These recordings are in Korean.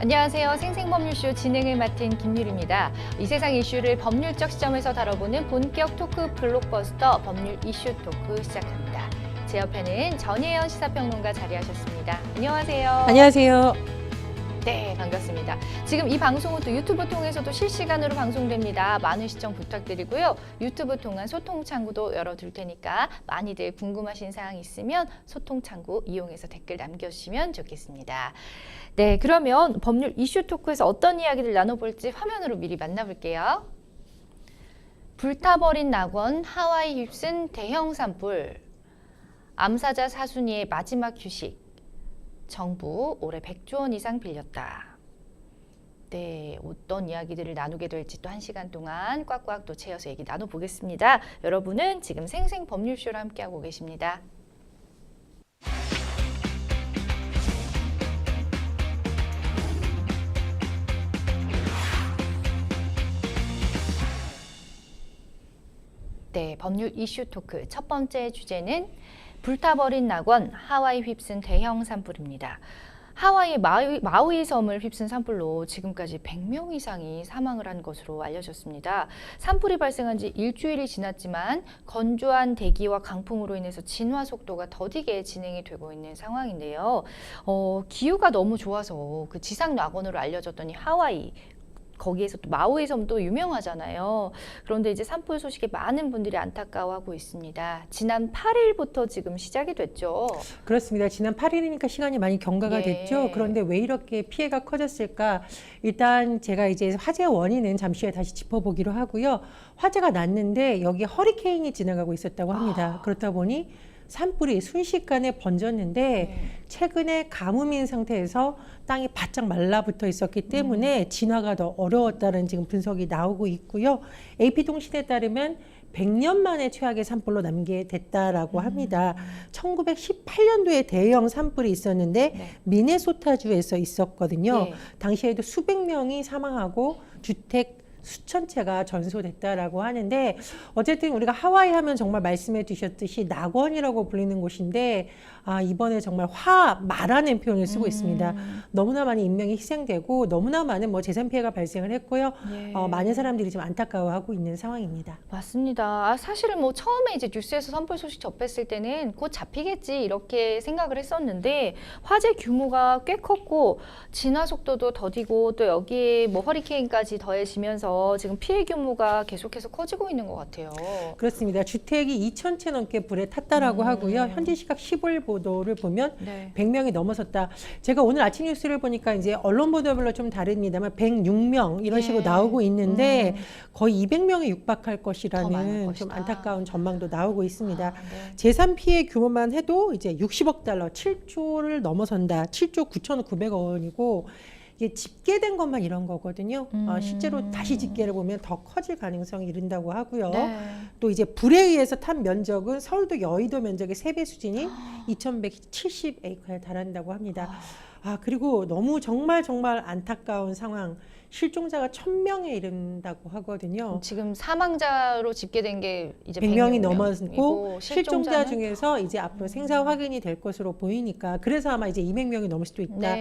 안녕하세요. 생생법률쇼 진행을 맡은 김유리입니다. 이 세상 이슈를 법률적 시점에서 다뤄보는 본격 토크 블록버스터 법률 이슈 토크 시작합니다. 제 옆에는 전예현 시사평론가 자리하셨습니다. 안녕하세요. 안녕하세요. 네, 반갑습니다. 지금 이 방송은 또 유튜브 통해서도 실시간으로 방송됩니다. 많은 시청 부탁드리고요. 유튜브 통한 소통 창구도 열어둘 테니까 많이들 궁금하신 사항 있으면 소통 창구 이용해서 댓글 남겨주시면 좋겠습니다. 네, 그러면 법률 이슈 토크에서 어떤 이야기를 나눠볼지 화면으로 미리 만나볼게요. 불타버린 낙원, 하와이 휩쓴 대형 산불, 암사자 사순이의 마지막 휴식, 정부 올해 100조 원 이상 빌렸다. 네, 어떤 이야기들을 나누게 될지 또 1시간 동안 꽉꽉 또 채워서 얘기 나눠보겠습니다. 여러분은 지금 생생법률쇼를 함께하고 계십니다. 네, 법률 이슈 토크 첫 번째 주제는 불타버린 낙원, 하와이 휩쓴 대형 산불입니다. 하와이 마우이 섬을 휩쓴 산불로 지금까지 100명 이상이 사망을 한 것으로 알려졌습니다. 산불이 발생한 지 일주일이 지났지만 건조한 대기와 강풍으로 인해서 진화 속도가 더디게 진행이 되고 있는 상황인데요. 기후가 너무 좋아서 그 지상 낙원으로 알려졌던 이 하와이, 거기에서 또 마우이 섬도 유명하잖아요. 그런데 이제 산불 소식에 많은 분들이 안타까워하고 있습니다. 지난 8일부터 지금 시작이 됐죠. 그렇습니다. 지난 8일이니까 시간이 많이 경과가 됐죠. 그런데 왜 이렇게 피해가 커졌을까? 일단 제가 이제 화재 원인은 잠시 후에 다시 짚어보기로 하고요. 화재가 났는데 여기 허리케인이 지나가고 있었다고 합니다. 그렇다 보니 산불이 순식간에 번졌는데 최근에 가뭄인 상태에서 땅이 바짝 말라붙어 있었기 때문에 진화가 더 어려웠다는 지금 분석이 나오고 있고요. AP통신에 따르면 100년 만에 최악의 산불로 남게됐다라고 합니다. 1918년도에 대형 산불이 있었는데 미네소타주에서 있었거든요. 당시에도 수백 명이 사망하고 주택 수천 채가 전소됐다라고 하는데 어쨌든 우리가 하와이 하면 정말 말씀해 주셨듯이 낙원이라고 불리는 곳인데 이번에 정말 화마라는 표현을 쓰고 있습니다. 너무나 많은 인명이 희생되고 너무나 많은 재산 피해가 발생을 했고요. 많은 사람들이 좀 안타까워하고 있는 상황입니다. 맞습니다. 사실은 처음에 이제 뉴스에서 산불 소식 접했을 때는 곧 잡히겠지 이렇게 생각을 했었는데 화재 규모가 꽤 컸고 진화 속도도 더디고 또 여기에 허리케인까지 더해지면서 지금 피해 규모가 계속해서 커지고 있는 것 같아요. 그렇습니다. 주택이 2,000채 넘게 불에 탔다라고 하고요. 현지 시각 15일 보도를 보면 100명이 넘어섰다. 제가 오늘 아침 뉴스를 보니까 이제 언론 보도별로 좀 다릅니다만 106명 이런 식으로 나오고 있는데 거의 200명에 육박할 것이라는 좀 안타까운 전망도 나오고 있습니다. 재산 피해 규모만 해도 이제 60억 달러, 7조를 넘어선다. 7조 9,900억 원이고 이게 집계된 것만 이런 거거든요. 실제로 다시 집계를 보면 더 커질 가능성이 이른다고 하고요. 또 이제 불에 의해서 탄 면적은 서울도 여의도 면적의 3배 수준인 2,170에이커에 달한다고 합니다. 그리고 너무 정말 안타까운 상황. 실종자가 1,000명에 이른다고 하거든요. 지금 사망자로 집계된 게 이제 100명이 넘었고 실종자 중에서 이제 앞으로 생사 확인이 될 것으로 보이니까 그래서 아마 이제 200명이 넘을 수도 있다.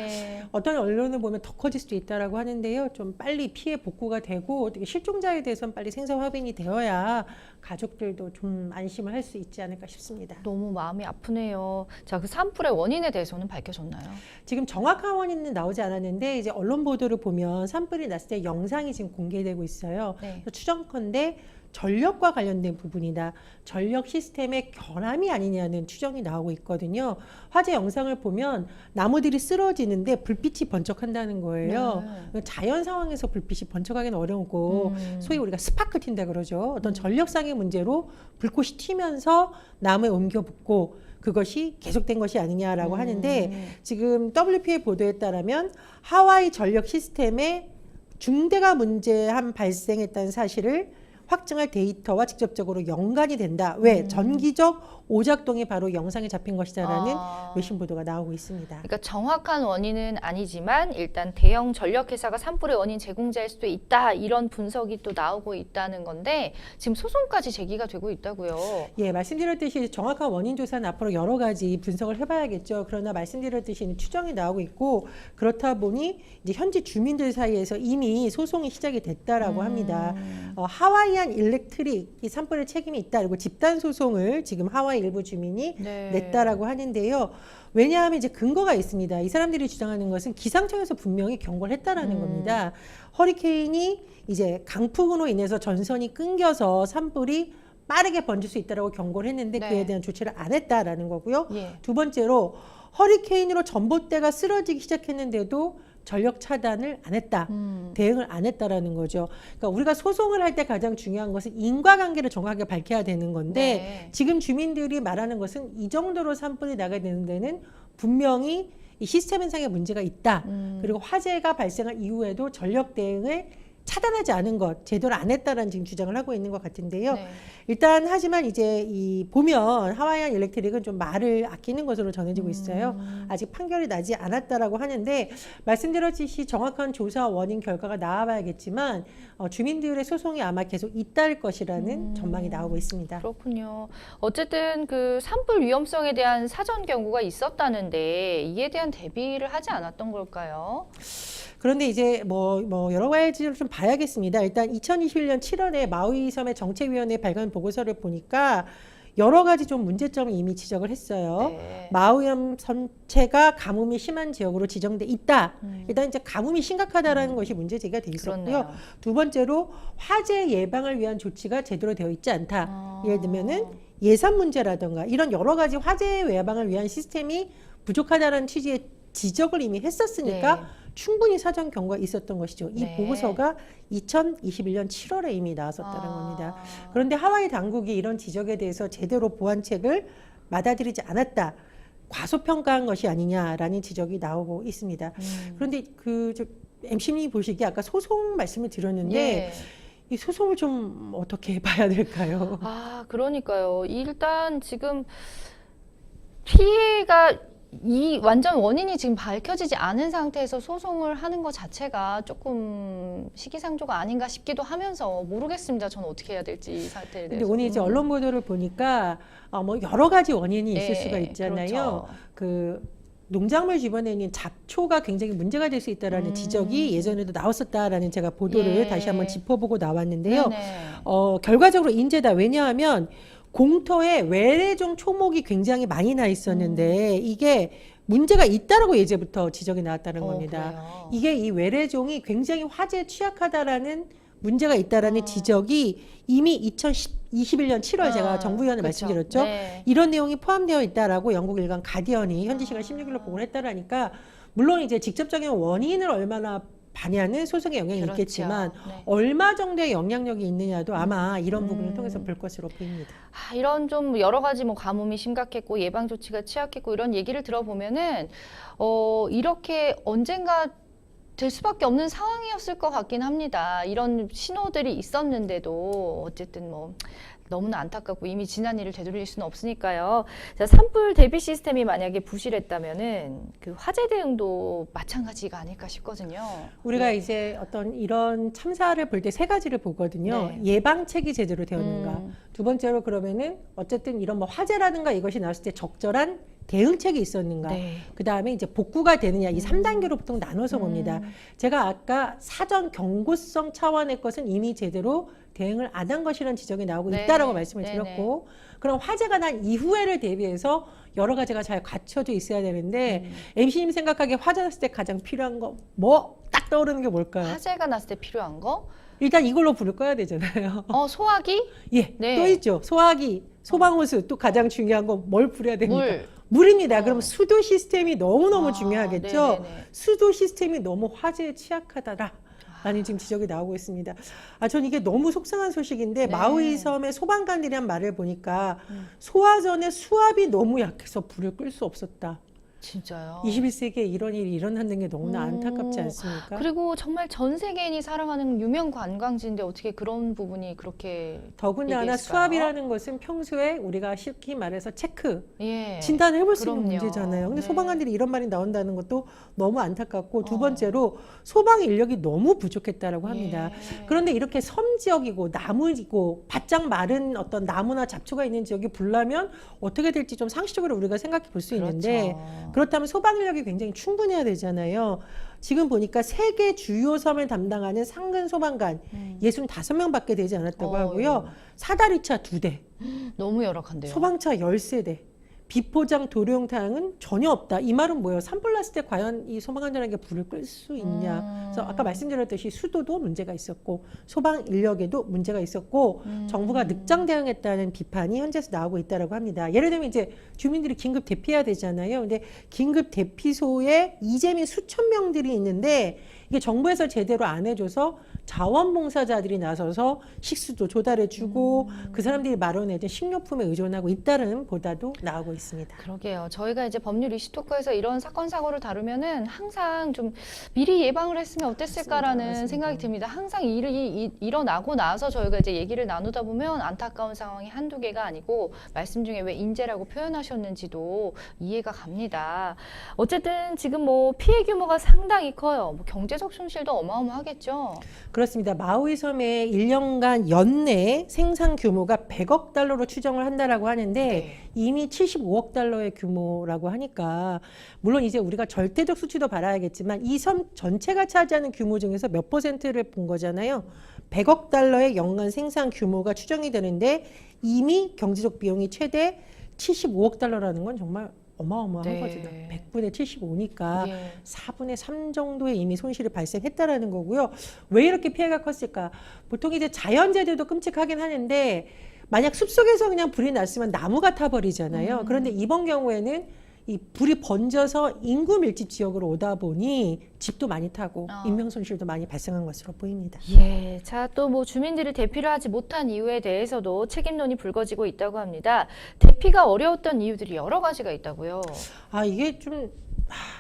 어떤 언론을 보면 더 커질 수도 있다라고 하는데요. 좀 빨리 피해 복구가 되고 어떻게 실종자에 대해서는 빨리 생사 확인이 되어야 가족들도 좀 안심을 할 수 있지 않을까 싶습니다. 너무 마음이 아프네요. 자, 그 산불의 원인에 대해서는 밝혀졌나요? 지금 정확한 원인은 나오지 않았는데 이제 언론 보도를 보면 산불이 났을 때 영상이 지금 공개되고 있어요. 추정컨대 전력과 관련된 부분이다. 전력 시스템의 결함이 아니냐는 추정이 나오고 있거든요. 화재 영상을 보면 나무들이 쓰러지는데 불빛이 번쩍한다는 거예요. 자연 상황에서 불빛이 번쩍하기는 어려우고 소위 우리가 스파크 튄다 그러죠. 어떤 전력상의 문제로 불꽃이 튀면서 나무에 옮겨 붙고 그것이 계속된 것이 아니냐라고 하는데 지금 WP의 보도에 따르면 하와이 전력 시스템에 중대가 문제한 발생했다는 사실을 확증할 데이터와 직접적으로 연관이 된다. 왜? 전기적 오작동이 바로 영상에 잡힌 것이다라는 외신 보도가 나오고 있습니다. 그러니까 정확한 원인은 아니지만 일단 대형 전력회사가 산불의 원인 제공자일 수도 있다. 이런 분석이 또 나오고 있다는 건데 지금 소송까지 제기가 되고 있다고요. 예, 말씀드렸듯이 정확한 원인 조사는 앞으로 여러 가지 분석을 해봐야겠죠. 그러나 말씀드렸듯이 추정이 나오고 있고 그렇다 보니 이제 현지 주민들 사이에서 이미 소송이 시작이 됐다라고 합니다. 하와이안 일렉트릭 이 산불의 책임이 있다. 그리고 집단 소송을 지금 하와이 일부 주민이 네. 냈다라고 하는데요. 왜냐하면 이제 근거가 있습니다. 이 사람들이 주장하는 것은 기상청에서 분명히 경고를 했다라는 겁니다. 허리케인이 이제 강풍으로 인해서 전선이 끊겨서 산불이 빠르게 번질 수 있다라고 경고를 했는데 네. 그에 대한 조치를 안 했다라는 거고요. 예. 두 번째로 허리케인으로 전봇대가 쓰러지기 시작했는데도 전력 차단을 안 했다. 대응을 안 했다라는 거죠. 그러니까 우리가 소송을 할 때 가장 중요한 것은 인과관계를 정확하게 밝혀야 되는 건데 네. 지금 주민들이 말하는 것은 이 정도로 산불이 나게 되는 데는 분명히 이 시스템 현상에 문제가 있다. 그리고 화재가 발생한 이후에도 전력 대응을 차단하지 않은 것, 제대로 안 했다라는 지금 주장을 하고 있는 것 같은데요. 네. 일단 하지만 이제 이 보면 하와이안 일렉트릭은 좀 말을 아끼는 것으로 전해지고 있어요. 아직 판결이 나지 않았다라고 하는데 말씀드렸듯이 정확한 조사 원인 결과가 나와봐야겠지만 주민들의 소송이 아마 계속 잇따를 것이라는 전망이 나오고 있습니다. 그렇군요. 어쨌든 그 산불 위험성에 대한 사전 경고가 있었다는데 이에 대한 대비를 하지 않았던 걸까요? 그런데 이제 뭐 여러 가지를 좀 봐야겠습니다. 일단 2021년 7월에 마우이 섬의 정책위원회 발간 보고서를 보니까 여러 가지 좀 문제점을 이미 지적을 했어요. 네. 마우이섬 전체가 가뭄이 심한 지역으로 지정돼 있다. 일단 이제 가뭄이 심각하다라는 것이 문제 제기가 돼 있었고요. 그렇네요. 두 번째로 화재 예방을 위한 조치가 제대로 되어 있지 않다. 예를 들면은 아. 예산 문제라든가 이런 여러 가지 화재 예방을 위한 시스템이 부족하다는 취지의 지적을 이미 했었으니까 네. 충분히 사전 경고가 있었던 것이죠. 이 네. 보고서가 2021년 7월에 이미 나왔었다는 겁니다. 그런데 하와이 당국이 이런 지적에 대해서 제대로 보완책을 받아들이지 않았다. 과소평가한 것이 아니냐라는 지적이 나오고 있습니다. 그런데 MC님이 보시기에 아까 소송 말씀을 드렸는데 예. 이 소송을 좀 어떻게 봐야 될까요? 그러니까요. 일단 지금 피해가 이 완전 원인이 지금 밝혀지지 않은 상태에서 소송을 하는 것 자체가 조금 시기상조가 아닌가 싶기도 하면서 모르겠습니다. 저는 어떻게 해야 될지 이 사태에 근데 대해서. 오늘 이제 언론 보도를 보니까 뭐 여러 가지 원인이 있을 네, 수가 있잖아요. 그렇죠. 그 농작물 주변에 있는 잡초가 굉장히 문제가 될 수 있다라는 지적이 예전에도 나왔었다라는 제가 보도를 예. 다시 한번 짚어보고 나왔는데요. 네네. 결과적으로 인재다. 왜냐하면 공터에 외래종 초목이 굉장히 많이 나 있었는데 이게 문제가 있다라고 예제부터 지적이 나왔다는 겁니다. 그래요? 이게 이 외래종이 굉장히 화재에 취약하다라는 문제가 있다라는 지적이 이미 2021년 7월 제가 정부위원회 그렇죠. 말씀드렸죠. 네. 이런 내용이 포함되어 있다라고 영국 일간 가디언이 현지 시간 16일로 보고를 했다라니까 물론 이제 직접적인 원인을 얼마나 반야는 소송에 영향이 그렇죠. 있겠지만 네. 얼마 정도의 영향력이 있느냐도 아마 이런 부분을 통해서 볼 것으로 보입니다. 이런 좀 여러 가지 뭐 가뭄이 심각했고 예방 조치가 취약했고 이런 얘기를 들어보면은 이렇게 언젠가 될 수밖에 없는 상황이었을 것 같긴 합니다. 이런 신호들이 있었는데도 어쨌든 뭐 너무나 안타깝고 이미 지난 일을 되돌릴 수는 없으니까요. 자, 산불 대비 시스템이 만약에 부실했다면은 그 화재 대응도 마찬가지가 아닐까 싶거든요. 우리가 이제 어떤 이런 참사를 볼 때 세 가지를 보거든요. 네. 예방책이 제대로 되었는가. 두 번째로 그러면은 어쨌든 이런 뭐 화재라든가 이것이 나왔을 때 적절한 대응책이 있었는가. 네. 그 다음에 이제 복구가 되느냐. 이 3단계로 보통 나눠서 봅니다. 제가 아까 사전 경고성 차원의 것은 이미 제대로 대응을 안 한 것이라는 지적이 나오고 네. 있다라고 말씀을 네네. 드렸고 그럼 화재가 난 이후에를 대비해서 여러 가지가 잘 갖춰져 있어야 되는데 MC님 생각하기에 화재 났을 때 가장 필요한 거 뭐 딱 떠오르는 게 뭘까요? 화재가 났을 때 필요한 거? 일단 이걸로 불을 꺼야 되잖아요. 소화기? 예, 네. 또 있죠. 소화기, 소방호스 또 가장 중요한 건 뭘 뿌려야 됩니까? 물. 물입니다. 그럼 수도 시스템이 너무너무 아, 중요하겠죠. 네네네. 수도 시스템이 너무 화재에 취약하다라. 라는 지금 지적이 나오고 있습니다. 전 이게 너무 속상한 소식인데 네. 마우이 섬의 소방관들이란 말을 보니까 소화전의 수압이 너무 약해서 불을 끌 수 없었다. 진짜요. 21세기에 이런 일이 일어나는 게 너무나 안타깝지 않습니까? 그리고 정말 전 세계인이 사랑하는 유명 관광지인데 어떻게 그런 부분이 그렇게 더군다나 얘기했을까요? 수압이라는 것은 평소에 우리가 쉽게 말해서 체크, 예. 진단을 해볼 수 있는 그럼요. 문제잖아요. 근데 네. 소방관들이 이런 말이 나온다는 것도 너무 안타깝고 두 번째로 소방 인력이 너무 부족했다라고 합니다. 예. 그런데 이렇게 섬 지역이고 나무이고 바짝 마른 어떤 나무나 잡초가 있는 지역이 불나면 어떻게 될지 좀 상식적으로 우리가 생각해 볼 수 있는데 그렇죠. 그렇다면 소방 인력이 굉장히 충분해야 되잖아요. 지금 보니까 세계 주요 섬을 담당하는 상근 소방관 65명밖에 되지 않았다고 하고요. 사다리차 2대, 너무 열악한데요. 소방차 13대, 비포장 도룡탕은 전혀 없다. 이 말은 뭐예요? 산불 났을 때 과연 이 소방관들에게 불을 끌 수 있냐. 그래서 아까 말씀드렸듯이 수도도 문제가 있었고 소방 인력에도 문제가 있었고 정부가 늑장 대응했다는 비판이 현재에서 나오고 있다고 합니다. 예를 들면 이제 주민들이 긴급 대피해야 되잖아요. 근데 긴급 대피소에 이재민 수천 명들이 있는데 이게 정부에서 제대로 안 해줘서 자원봉사자들이 나서서 식수도 조달해주고 그 사람들이 마련해준 식료품에 의존하고 있다는 보도도 나오고 있습니다. 그러게요. 저희가 이제 법률 이슈토크에서 이런 사건 사고를 다루면은 항상 좀 미리 예방을 했으면 어땠을까라는 맞습니다. 생각이 듭니다. 항상 일이 일어나고 나서 저희가 이제 얘기를 나누다 보면 안타까운 상황이 한두 개가 아니고 말씀 중에 왜 인재라고 표현하셨는지도 이해가 갑니다. 어쨌든 지금 뭐 피해 규모가 상당히 커요. 뭐 경제적 손실도 어마어마하겠죠. 그렇습니다. 마우이 섬의 1년간 연내 생산 규모가 100억 달러로 추정을 한다라고 하는데 네. 이미 75억 달러의 규모라고 하니까 물론 이제 우리가 절대적 수치도 봐야겠지만 이 섬 전체가 차지하는 규모 중에서 몇 퍼센트를 본 거잖아요. 100억 달러의 연간 생산 규모가 추정이 되는데 이미 경제적 비용이 최대 75억 달러라는 건 정말 어마어마한 네. 거죠. 100분의 75니까 예. 4분의 3 정도의 이미 손실이 발생했다라는 거고요. 왜 이렇게 피해가 컸을까? 보통 이제 자연재해도 끔찍하긴 하는데 만약 숲속에서 그냥 불이 났으면 나무가 타버리잖아요. 그런데 이번 경우에는 이 불이 번져서 인구 밀집 지역으로 오다 보니 집도 많이 타고 인명 손실도 많이 발생한 것으로 보입니다. 예, 자, 또 뭐 주민들이 대피를 하지 못한 이유에 대해서도 책임론이 불거지고 있다고 합니다. 대피가 어려웠던 이유들이 여러 가지가 있다고요. 이게 좀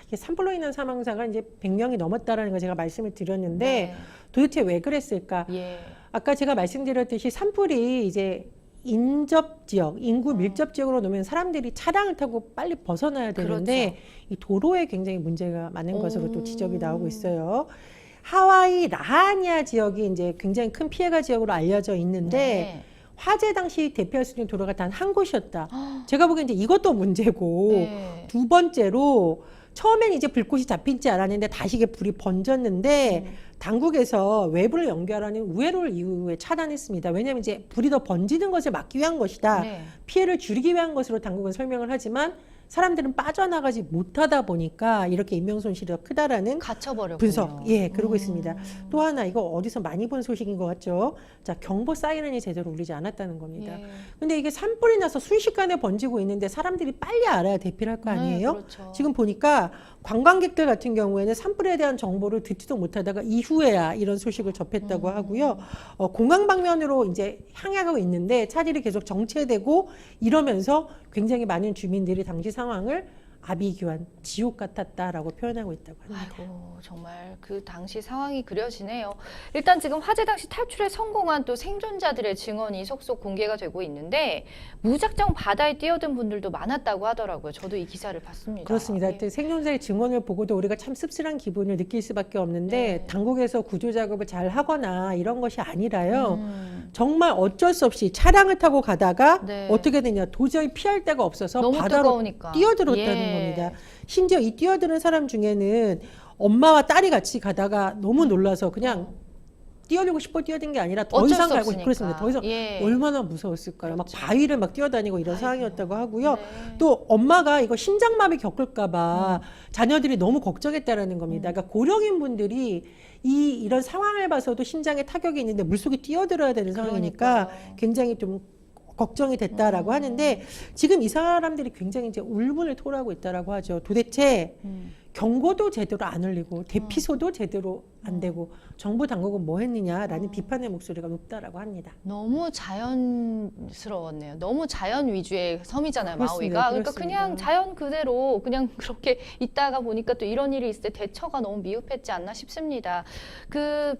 이게 산불로 인한 사망자가 이제 100명이 넘었다라는 거 제가 말씀을 드렸는데 네. 도대체 왜 그랬을까? 예. 아까 제가 말씀드렸듯이 산불이 이제 인접 지역, 인구 밀접 지역으로 놓으면 사람들이 차량을 타고 빨리 벗어나야 되는데 그렇죠. 이 도로에 굉장히 문제가 많은 것으로 또 지적이 나오고 있어요. 하와이 라하니아 지역이 이제 굉장히 큰 피해가 지역으로 알려져 있는데 네. 화재 당시 대피할 수 있는 도로가 단 한 곳이었다. 제가 보기엔 이제 이것도 문제고 네. 두 번째로 처음엔 이제 불꽃이 잡히지 않았는데 다시 이게 불이 번졌는데 당국에서 외부를 연결하는 우회로를 이후에 차단했습니다. 왜냐하면 이제 불이 더 번지는 것을 막기 위한 것이다. 네. 피해를 줄이기 위한 것으로 당국은 설명을 하지만 사람들은 빠져나가지 못하다 보니까 이렇게 인명 손실이 더 크다라는 갇혀버렸군요. 분석, 그러고 있습니다. 또 하나 이거 어디서 많이 본 소식인 것 같죠? 자, 경보 사이렌이 제대로 울리지 않았다는 겁니다. 예. 근데 이게 산불이 나서 순식간에 번지고 있는데 사람들이 빨리 알아야 대피를 할 거 아니에요? 네, 그렇죠. 지금 보니까 관광객들 같은 경우에는 산불에 대한 정보를 듣지도 못하다가 이후에야 이런 소식을 접했다고 하고요. 공항 방면으로 이제 향하고 있는데 차들이 계속 정체되고 이러면서 굉장히 많은 주민들이 당시 상황을 아비규환, 지옥 같았다라고 표현하고 있다고 합니다. 아이고, 정말 그 당시 상황이 그려지네요. 일단 지금 화재 당시 탈출에 성공한 또 생존자들의 증언이 속속 공개가 되고 있는데 무작정 바다에 뛰어든 분들도 많았다고 하더라고요. 저도 이 기사를 봤습니다. 그렇습니다. 예. 또 생존자의 증언을 보고도 우리가 참 씁쓸한 기분을 느낄 수밖에 없는데 네. 당국에서 구조 작업을 잘 하거나 이런 것이 아니라요. 음. 정말 어쩔 수 없이 차량을 타고 가다가 네. 어떻게 되냐 도저히 피할 데가 없어서 너무 바다로 뜨거우니까. 뛰어들었다는 예. 겁니다. 심지어 이 뛰어드는 사람 중에는 엄마와 딸이 같이 가다가 너무 놀라서 그냥 뛰어들고 싶어 뛰어든 게 아니라 더 어쩔 이상 수 갈고 없으니까. 그렇습니다. 더 이상 예. 얼마나 무서웠을까요? 막 바위를 막 뛰어다니고 이런 상황이었다고 하고요. 네. 또 엄마가 이거 심장마비 겪을까봐 자녀들이 너무 걱정했다라는 겁니다. 그러니까 고령인 분들이 이런 상황을 봐서도 심장에 타격이 있는데 물속에 뛰어들어야 되는 상황이니까 그러니까요. 굉장히 좀 걱정이 됐다라고 하는데 지금 이 사람들이 굉장히 이제 울분을 토로하고 있다라고 하죠. 도대체 경고도 제대로 안 울리고 대피소도 제대로 안 되고 정부 당국은 뭐 했느냐라는 비판의 목소리가 높다라고 합니다. 너무 자연스러웠네요. 너무 자연 위주의 섬이잖아요, 그렇습니다. 마우이가. 그러니까 그렇습니다. 그냥 자연 그대로 그냥 그렇게 있다가 보니까 또 이런 일이 있을 때 대처가 너무 미흡했지 않나 싶습니다. 그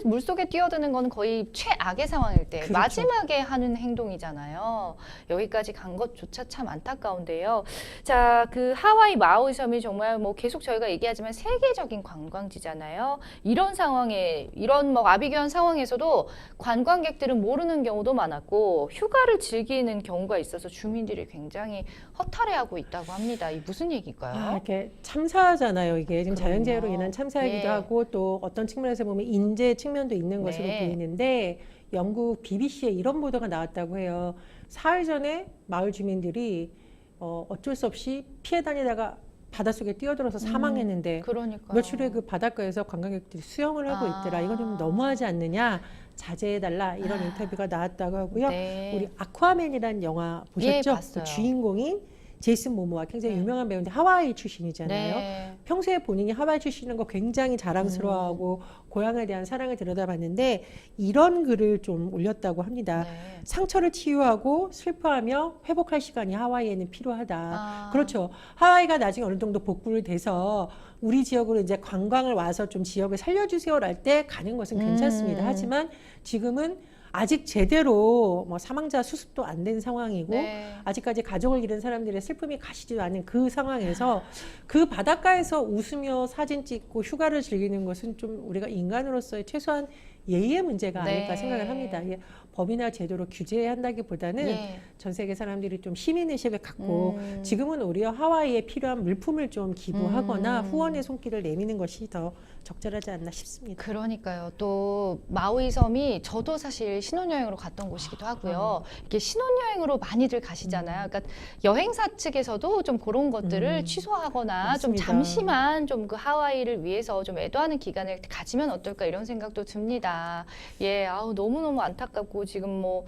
물속에 뛰어드는 건 거의 최악의 상황일 때 그렇죠. 마지막에 하는 행동이잖아요. 여기까지 간 것조차 참 안타까운데요. 자, 그 하와이 마우이 섬이 정말 뭐 계속 저희가 얘기하지만 세계적인 관광지잖아요. 이런 상황에 이런 뭐 아비규환 상황에서도 관광객들은 모르는 경우도 많았고 휴가를 즐기는 경우가 있어서 주민들이 굉장히 허탈해하고 있다고 합니다. 이 무슨 얘기일까요? 이렇게 참사잖아요. 이게 지금 그럼요. 자연재해로 인한 참사이기도 예. 하고 또 어떤 측면에서 보면 인재 측면도 있는 것으로 네. 보이는데 영국 BBC에 이런 보도가 나왔다고 해요. 사흘 전에 마을 주민들이 어쩔 수 없이 피해 다니다가 바닷속에 뛰어들어서 사망했는데 그러니까요. 며칠 후에 그 바닷가에서 관광객들이 수영을 하고 있더라. 이건 좀 너무하지 않느냐. 자제해달라. 이런 인터뷰가 나왔다고 하고요. 네. 우리 아쿠아맨이라는 영화 보셨죠? 예, 봤어요. 그 주인공인 제이슨 모모아 굉장히 네. 유명한 배우인데 하와이 출신이잖아요. 네. 평소에 본인이 하와이 출신인 거 굉장히 자랑스러워하고 고향에 대한 사랑을 들여다봤는데 이런 글을 좀 올렸다고 합니다. 네. 상처를 치유하고 슬퍼하며 회복할 시간이 하와이에는 필요하다. 아. 그렇죠. 하와이가 나중에 어느 정도 복구를 돼서 우리 지역으로 이제 관광을 와서 좀 지역을 살려주세요랄 때 가는 것은 괜찮습니다. 하지만 지금은 아직 제대로 뭐 사망자 수습도 안 된 상황이고 네. 아직까지 가족을 잃은 사람들의 슬픔이 가시지도 않은 그 상황에서 그 바닷가에서 웃으며 사진 찍고 휴가를 즐기는 것은 좀 우리가 인간으로서의 최소한 예의의 문제가 아닐까 네. 생각을 합니다. 이게 법이나 제도로 규제한다기보다는 예. 전 세계 사람들이 좀 시민의식을 갖고 음. 지금은 오히려 하와이에 필요한 물품을 좀 기부하거나 음. 후원의 손길을 내미는 것이 더 적절하지 않나 싶습니다. 그러니까요. 또 마우이 섬이 저도 사실 신혼여행으로 갔던 곳이기도 하고요. 이게 신혼여행으로 많이들 가시잖아요. 그러니까 여행사 측에서도 좀 그런 것들을 취소하거나 좀 맞습니다. 잠시만 좀 그 하와이를 위해서 좀 애도하는 기간을 가지면 어떨까 이런 생각도 듭니다. 예, 아우 너무너무 안타깝고 지금 뭐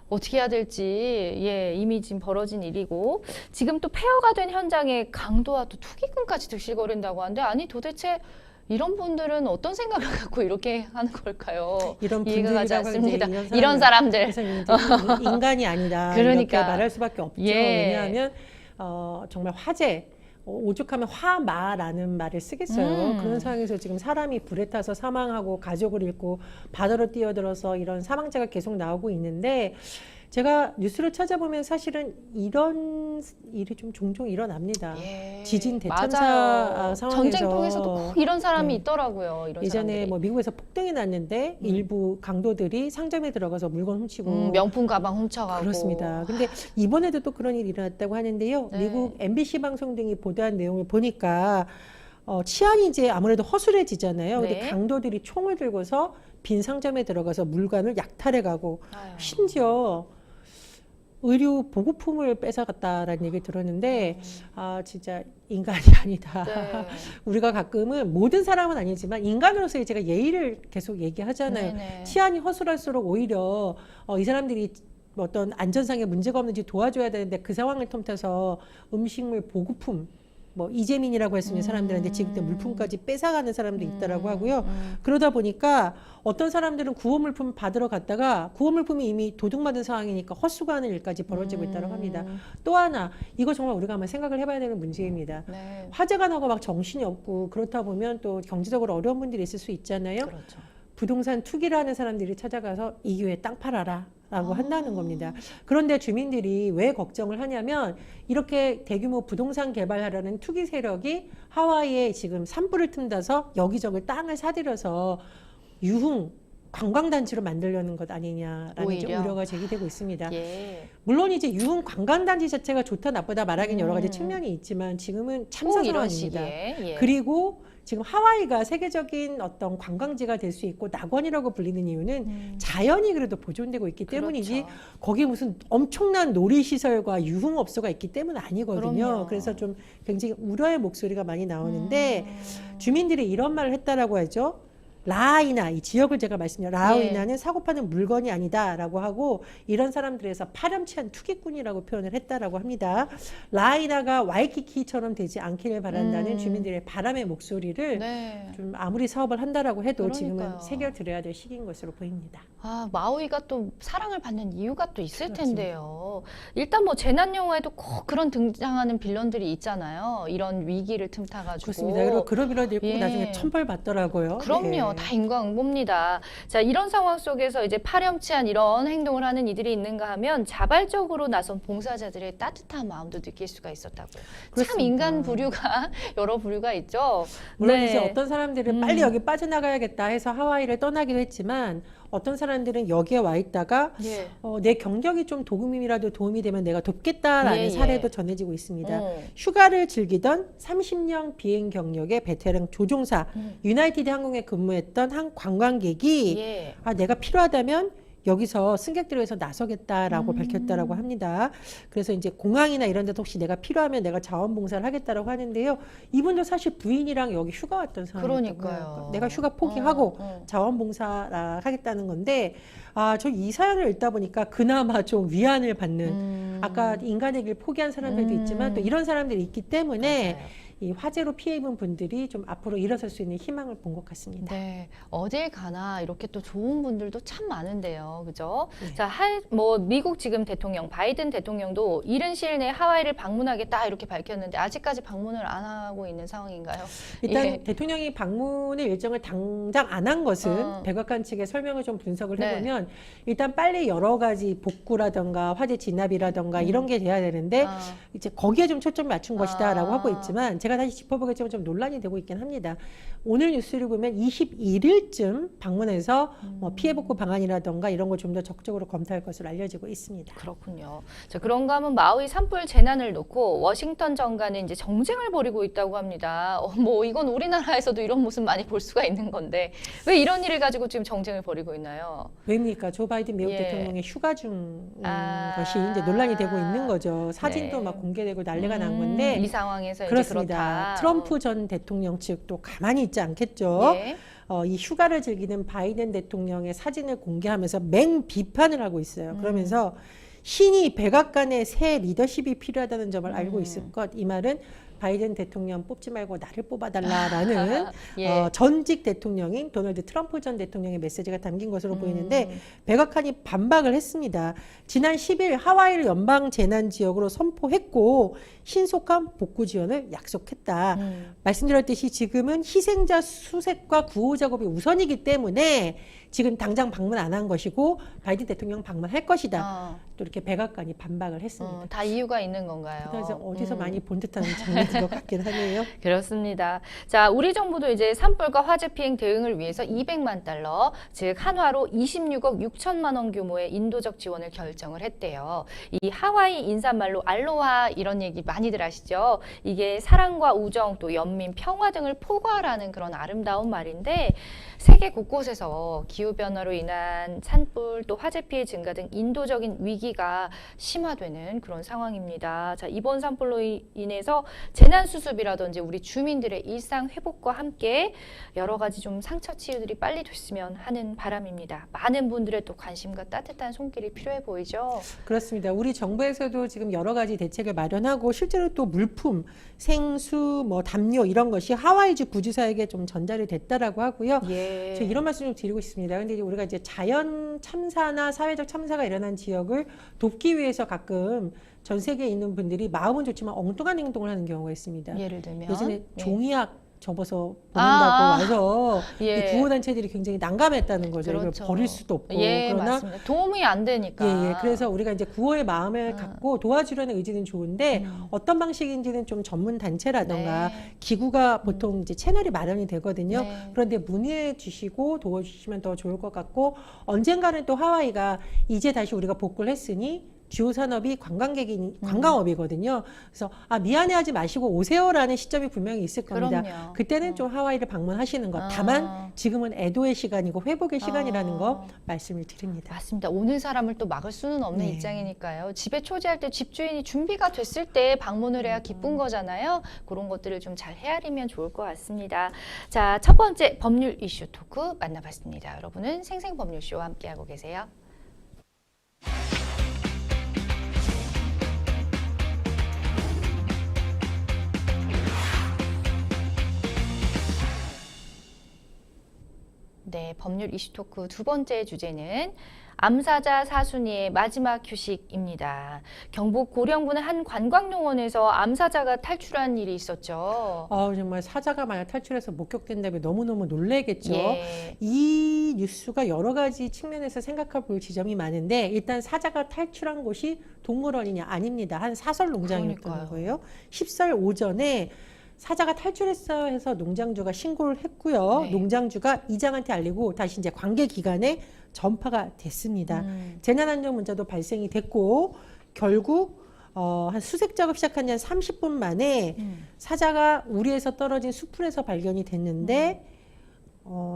어떻게 해야 될지 예 이미 지금 벌어진 일이고 지금 또 폐허가 된 현장에 강도와 또 투기꾼까지 들실거린다고 하는데 아니 도대체 이런 분들은 어떤 생각을 갖고 이렇게 하는 걸까요? 이런 이해가 가지 분들이라고 않습니다. 이제 이런 사람들. 그래서 이제 인간이 아니다. 그러니까. 이렇게 말할 수밖에 없죠. 예. 왜냐하면 정말 화재. 오죽하면 화마라는 말을 쓰겠어요. 그런 상황에서 지금 사람이 불에 타서 사망하고 가족을 잃고 바다로 뛰어들어서 이런 사망자가 계속 나오고 있는데 제가 뉴스를 찾아보면 사실은 이런 일이 좀 종종 일어납니다. 예. 지진 대참사 맞아요. 상황에서 전쟁통에서도 꼭 이런 사람이 네. 있더라고요. 이런 예전에 사람들이. 뭐 미국에서 폭등이 났는데 일부 강도들이 상점에 들어가서 물건 훔치고 명품 가방 훔쳐가고 그렇습니다. 근데 이번에도 또 그런 일이 일어났다고 하는데요. 네. 미국 MBC 방송 등이 보도한 내용을 보니까 치안이 이제 아무래도 허술해지잖아요. 네. 근데 강도들이 총을 들고서 빈 상점에 들어가서 물건을 약탈해가고 아유. 심지어 의류 보급품을 뺏어갔다라는 얘기 들었는데 진짜 인간이 아니다. 네. 우리가 가끔은 모든 사람은 아니지만 인간으로서의 제가 예의를 계속 얘기하잖아요. 네네. 치안이 허술할수록 오히려 이 사람들이 어떤 안전상의 문제가 없는지 도와줘야 되는데 그 상황을 틈타서 음식물 보급품 뭐 이재민이라고 할 수 있는 사람들한테 지금 물품까지 뺏어가는 사람도 있다라고 하고요. 그러다 보니까 어떤 사람들은 구호 물품 받으러 갔다가 구호 물품이 이미 도둑맞은 상황이니까 헛수고하는 일까지 벌어지고 있다고 합니다. 또 하나 이거 정말 우리가 한번 생각을 해봐야 되는 문제입니다. 네. 화재가 나고 막 정신이 없고 그렇다 보면 또 경제적으로 어려운 분들이 있을 수 있잖아요. 그렇죠. 부동산 투기를 하는 사람들이 찾아가서 이 기회에 땅 팔아라 라고 한다는 겁니다. 그런데 주민들이 왜 걱정을 하냐면 이렇게 대규모 부동산 개발하려는 투기 세력이 하와이에 지금 산불을 틈타서 여기저기 땅을 사들여서 유흥 관광단지로 만들려는 것 아니냐라는 이제 오히려? 우려가 제기되고 있습니다. 예. 물론 이제 유흥 관광단지 자체가 좋다 나쁘다 말하기는 여러 가지 측면이 있지만 지금은 참사 꼭 이런 상황입니다. 시기에 예. 그리고 지금 하와이가 세계적인 어떤 관광지가 될 수 있고 낙원이라고 불리는 이유는 자연이 그래도 보존되고 있기 때문이지 그렇죠. 거기에 무슨 엄청난 놀이시설과 유흥업소가 있기 때문은 아니거든요. 그럼요. 그래서 좀 굉장히 우려의 목소리가 많이 나오는데 주민들이 이런 말을 했다라고 하죠. 라하이나, 이 지역을 제가 말씀드린 라하이나는 사고 파는 물건이 아니다라고 하고 이런 사람들에서 파렴치한 투기꾼이라고 표현을 했다라고 합니다. 라하이나가 와이키키처럼 되지 않기를 바란다는 주민들의 바람의 목소리를 네. 좀 아무리 사업을 한다라고 해도 지금은 그러니까요. 새겨들어야 될 시기인 것으로 보입니다. 아, 마우이가 또 사랑을 받는 이유가 또 있을 그렇습니다. 텐데요. 일단 뭐 재난 영화에도 꼭 그런 등장하는 빌런들이 있잖아요. 이런 위기를 틈타가지고. 그렇습니다. 그리고 그러비러도 있고 예. 나중에 천벌 받더라고요. 그럼요. 네. 다 인과응보입니다. 자, 이런 상황 속에서 이제 파렴치한 이런 행동을 하는 이들이 있는가 하면 자발적으로 나선 봉사자들의 따뜻한 마음도 느낄 수가 있었다고요. 참 그렇습니다. 인간 부류가 여러 부류가 있죠. 물론 네. 이제 어떤 사람들은 빨리 여기 빠져나가야겠다 해서 하와이를 떠나기도 했지만 어떤 사람들은 여기에 와 있다가 예. 내 경력이 좀 조금이라도 도움이 되면 내가 돕겠다라는 예, 예. 사례도 전해지고 있습니다. 어. 휴가를 즐기던 30년 비행 경력의 베테랑 조종사 유나이티드 항공에 근무했던 한 관광객이 예. 내가 필요하다면 여기서 승객들을 위해서 나서겠다라고 밝혔다라고 합니다. 그래서 이제 공항이나 이런 데서 혹시 내가 필요하면 내가 자원봉사를 하겠다라고 하는데요. 이분도 사실 부인이랑 여기 휴가 왔던 사람이었고요. 그러니까요. 내가 휴가 포기하고 어. 자원봉사 하겠다는 건데 저 이 사연을 읽다 보니까 그나마 좀 위안을 받는 아까 인간의 길 포기한 사람들도 있지만 또 이런 사람들이 있기 때문에 맞아요. 이 화재로 피해 입은 분들이 좀 앞으로 일어설 수 있는 희망을 본 것 같습니다. 네, 어딜 가나 이렇게 또 좋은 분들도 참 많은데요, 그죠? 네. 자, 뭐 미국 지금 대통령 바이든 대통령도 이른 시일 내에 하와이를 방문하겠다 이렇게 밝혔는데 아직까지 방문을 안 하고 있는 상황인가요? 일단 예. 대통령이 방문의 일정을 당장 안 한 것은 백악관 측의 설명을 좀 분석을 네. 해보면 일단 빨리 여러 가지 복구라던가 화재 진압이라던가 이런 게 돼야 되는데 이제 거기에 좀 초점을 맞춘 것이다라고 하고 있지만 제가 다시 짚어보겠지만 좀 논란이 되고 있긴 합니다. 오늘 뉴스를 보면 21일쯤 방문해서 뭐 피해 복구 방안이라던가 이런 걸 좀 더 적극적으로 검토할 것으로 알려지고 있습니다. 그렇군요. 자, 그런가 하면 마우이 산불 재난을 놓고 워싱턴 정가는 이제 정쟁을 벌이고 있다고 합니다. 뭐 이건 우리나라에서도 이런 모습 많이 볼 수가 있는 건데 왜 이런 일을 가지고 지금 정쟁을 벌이고 있나요? 왜입니까? 조 바이든 미국 예. 대통령의 휴가 중 아. 것이 이제 논란이 되고 있는 거죠. 사진도 네. 막 공개되고 난리가 난 건데 이 상황에서 그렇습니다. 이제 그렇다. 트럼프 전 대통령 측도 가만히 있지 않겠죠. 예. 이 휴가를 즐기는 바이든 대통령의 사진을 공개하면서 맹 비판을 하고 있어요. 그러면서 신이 백악관의 새 리더십이 필요하다는 점을 알고 있을 것. 이 말은 바이든 대통령 뽑지 말고 나를 뽑아달라라는 예. 전직 대통령인 도널드 트럼프 전 대통령의 메시지가 담긴 것으로 보이는데 백악관이 반박을 했습니다. 지난 10일 하와이를 연방 재난 지역으로 선포했고 신속한 복구 지원을 약속했다. 말씀드렸듯이 지금은 희생자 수색과 구호 작업이 우선이기 때문에 지금 당장 방문 안 한 것이고 바이든 대통령 방문할 것이다. 또 이렇게 백악관이 반박을 했습니다. 다 이유가 있는 건가요? 그래서 어디서 많이 본 듯한 장면인 것 같긴 하네요. 그렇습니다. 자, 우리 정부도 이제 산불과 화재 피해 대응을 위해서 200만 달러, 즉 한화로 26억 6천만 원 규모의 인도적 지원을 결정을 했대요. 이 하와이 인사말로 알로하 이런 얘기 많이들 아시죠? 이게 사랑과 우정, 또 연민, 평화 등을 포괄하는 그런 아름다운 말인데 세계 곳곳에서 기후변화로 인한 산불, 또 화재 피해 증가 등 인도적인 위기가 심화되는 그런 상황입니다. 자, 이번 산불로 인해서 재난수습이라든지 우리 주민들의 일상 회복과 함께 여러 가지 좀 상처 치유들이 빨리 됐으면 하는 바람입니다. 많은 분들의 또 관심과 따뜻한 손길이 필요해 보이죠? 그렇습니다. 우리 정부에서도 지금 여러 가지 대책을 마련하고 실제로 또 물품, 생수, 뭐 담요 이런 것이 하와이주 부주사에게 좀 전달이 됐다라고 하고요. 예. 제가 이런 말씀 좀 드리고 싶습니다. 근데 이제 우리가 이제 자연 참사나 사회적 참사가 일어난 지역을 돕기 위해서 가끔 전 세계에 있는 분들이 마음은 좋지만 엉뚱한 행동을 하는 경우가 있습니다. 예를 들면 예전에 예. 종이약 접어서 보낸다고 와서 예. 이 구호단체들이 굉장히 난감했다는 거죠. 그렇죠. 이걸 버릴 수도 없고. 예, 그러나 맞습니다. 도움이 안 되니까. 예. 그래서 우리가 이제 구호의 마음을 갖고 도와주려는 의지는 좋은데 어떤 방식인지는 좀 전문 단체라던가 네. 기구가 보통 이제 채널이 마련이 되거든요. 네. 그런데 문의해 주시고 도와주시면 더 좋을 것 같고 언젠가는 또 하와이가 이제 다시 우리가 복구를 했으니 주요 산업이 관광업이거든요. 그래서 미안해하지 마시고 오세요라는 시점이 분명히 있을 겁니다. 그럼요. 그때는 좀 하와이를 방문하시는 것. 다만 지금은 애도의 시간이고 회복의 시간이라는 거 말씀을 드립니다. 맞습니다. 오는 사람을 또 막을 수는 없는 네. 입장이니까요. 집에 초대할 때 집주인이 준비가 됐을 때 방문을 해야 기쁜 거잖아요. 그런 것들을 좀 잘 헤아리면 좋을 것 같습니다. 자, 첫 번째 법률 이슈 토크 만나봤습니다. 여러분은 생생법률쇼와 함께하고 계세요. 네, 법률 이슈 토크 두 번째 주제는 암사자 사순이의 마지막 휴식입니다. 경북 고령군의 한 관광농원에서 암사자가 탈출한 일이 있었죠. 정말 사자가 만약 탈출해서 목격된다면 너무너무 놀라겠죠. 예. 이 뉴스가 여러 가지 측면에서 생각해 볼 지점이 많은데 일단 사자가 탈출한 곳이 동물원이냐 아닙니다. 한 사설 농장이었던 그러니까요. 거예요. 10살 오전에 사자가 탈출했어 해서 농장주가 신고를 했고요. 네. 농장주가 이장한테 알리고 다시 이제 관계기관에 전파가 됐습니다. 재난안전 문자도 발생이 됐고 결국 한 수색 작업 시작한 지 한 30분 만에 사자가 우리에서 떨어진 수풀에서 발견이 됐는데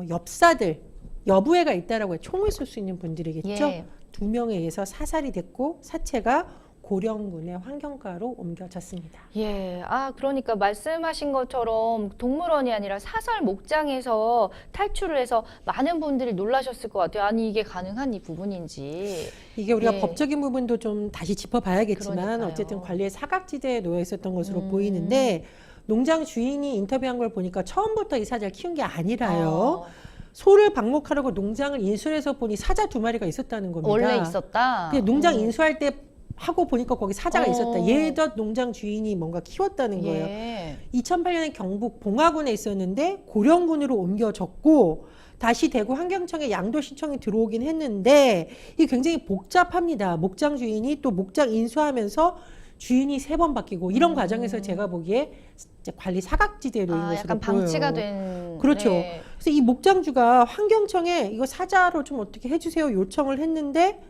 엽사들, 여부애가 있다라고 해요. 총을 쏠 수 있는 분들이겠죠. 예. 2명에 의해서 사살이 됐고 사체가 고령군의 환경가로 옮겨졌습니다. 예, 그러니까 말씀하신 것처럼 동물원이 아니라 사설 목장에서 탈출을 해서 많은 분들이 놀라셨을 것 같아요. 아니, 이게 가능한 이 부분인지. 이게 우리가 예. 법적인 부분도 좀 다시 짚어봐야겠지만 그러니까요. 어쨌든 관리의 사각지대에 놓여 있었던 것으로 보이는데 농장 주인이 인터뷰한 걸 보니까 처음부터 이 사자를 키운 게 아니라요. 소를 방목하려고 농장을 인수해서 보니 사자 2마리가 있었다는 겁니다. 원래 있었다. 근데 농장 인수할 때 하고 보니까 거기 사자가 있었다. 얘도 농장 주인이 뭔가 키웠다는 거예요. 예. 2008년에 경북 봉화군에 있었는데 고령군으로 옮겨졌고 다시 대구 환경청에 양도 신청이 들어오긴 했는데 이게 굉장히 복잡합니다. 목장 주인이 또 목장 인수하면서 주인이 3번 바뀌고 이런 과정에서 제가 보기에 이제 관리 사각지대에 놓인 것으로 약간 보여요. 방치가 된. 그렇죠. 네. 그래서 이 목장주가 환경청에 이거 사자로 좀 어떻게 해주세요 요청을 했는데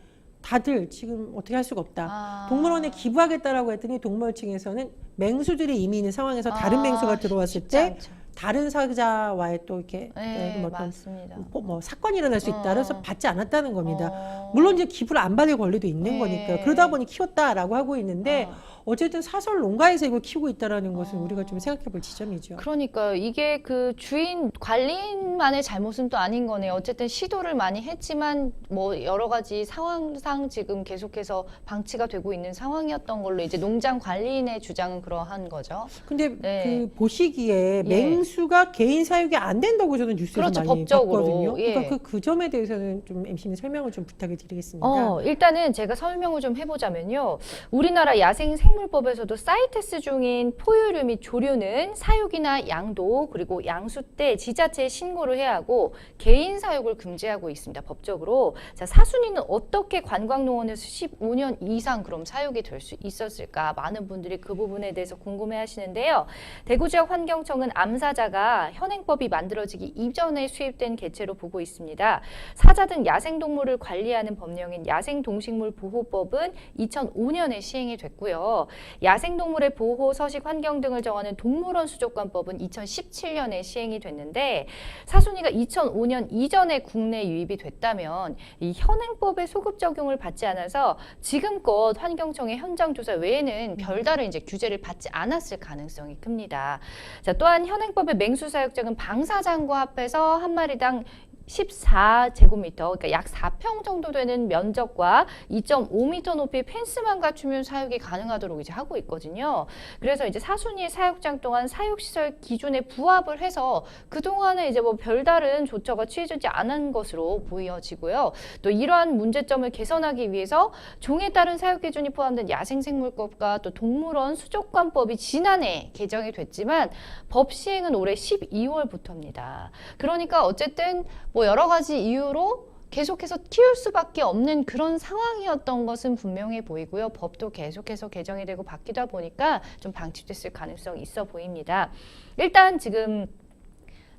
다들 지금 어떻게 할 수가 없다. 동물원에 기부하겠다라고 했더니 동물 측에서는 맹수들이 이미 있는 상황에서 다른 맹수가 들어왔을 쉽지 때 않죠. 다른 사자와의 또 이렇게 네, 뭐 어떤 맞습니다. 뭐 사건이 일어날 수 있다. 그래서 받지 않았다는 겁니다. 어. 물론 이제 기부를 안 받을 권리도 있는 네. 거니까요. 그러다 보니 키웠다라고 하고 있는데 어쨌든 사설 농가에서 이걸 키우고 있다라는 것은 우리가 좀 생각해 볼 지점이죠. 그러니까 이게 그 주인 관리인만의 잘못은 또 아닌 거네요. 어쨌든 시도를 많이 했지만 뭐 여러 가지 상황상 지금 계속해서 방치가 되고 있는 상황이었던 걸로 이제 농장 관리인의 주장은 그러한 거죠. 근데 네. 그 보시기에 예. 맹수가 개인 사육이 안 된다고 저는 뉴스에서 그렇죠, 많이 법적으로. 봤거든요. 예. 그러니까 그 점에 대해서는 좀 MC님 설명을 좀 부탁을 드리겠습니다. 일단은 제가 설명을 좀 해보자면요. 우리나라 야생생물법에서도 사이테스 중인 포유류 및 조류는 사육이나 양도 그리고 양수 때 지자체에 신고를 해야 하고 개인 사육을 금지하고 있습니다. 법적으로. 자, 사순이는 어떻게 관광농원에서 15년 이상 그럼 사육이 될 수 있었을까? 많은 분들이 그 부분에 대해서 궁금해 하시는데요. 대구지역 환경청은 암사자가 현행법이 만들어지기 이전에 수입된 개체로 보고 있습니다. 사자 등 야생동물을 관리하는 법령인 야생동식물보호법은 2005년에 시행이 됐고요. 야생동물의 보호, 서식, 환경 등을 정하는 동물원 수족관법은 2017년에 시행이 됐는데 사순이가 2005년 이전에 국내 유입이 됐다면 이 현행법의 소급 적용을 받지 않아서 지금껏 환경청의 현장 조사 외에는 별다른 이제 규제를 받지 않았을 가능성이 큽니다. 자, 또한 현행법의 맹수 사육장은 방사장과 합해서 한 마리당 14제곱미터, 그러니까 약 4평 정도 되는 면적과 2.5m 높이 펜스만 갖추면 사육이 가능하도록 이제 하고 있거든요. 그래서 이제 사순이의 사육장 동안 사육시설 기준에 부합을 해서 그동안에 이제 뭐 별다른 조처가 취해지지 않은 것으로 보여지고요. 또 이러한 문제점을 개선하기 위해서 종에 따른 사육 기준이 포함된 야생생물법과 또 동물원 수족관법이 지난해 개정이 됐지만 법 시행은 올해 12월부터입니다. 그러니까 어쨌든 뭐 여러 가지 이유로 계속해서 키울 수밖에 없는 그런 상황이었던 것은 분명해 보이고요. 법도 계속해서 개정이 되고 바뀌다 보니까 좀 방치됐을 가능성이 있어 보입니다. 일단 지금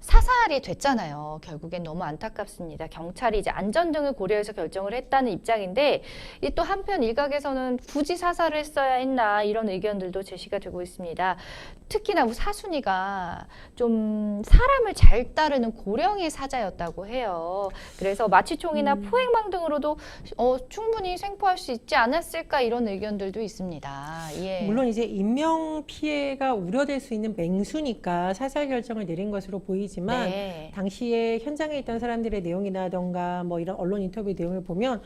사살이 됐잖아요. 결국엔 너무 안타깝습니다. 경찰이 이제 안전 등을 고려해서 결정을 했다는 입장인데 이 또 한편 일각에서는 굳이 사살을 했어야 했나 이런 의견들도 제시가 되고 있습니다. 특히나 사순이가 좀 사람을 잘 따르는 고령의 사자였다고 해요. 그래서 마취총이나 포획망 등으로도 충분히 생포할 수 있지 않았을까 이런 의견들도 있습니다. 예. 물론 이제 인명 피해가 우려될 수 있는 맹수니까 사살 결정을 내린 것으로 보이지만 네. 당시에 현장에 있던 사람들의 내용이라던가 뭐 이런 언론 인터뷰 내용을 보면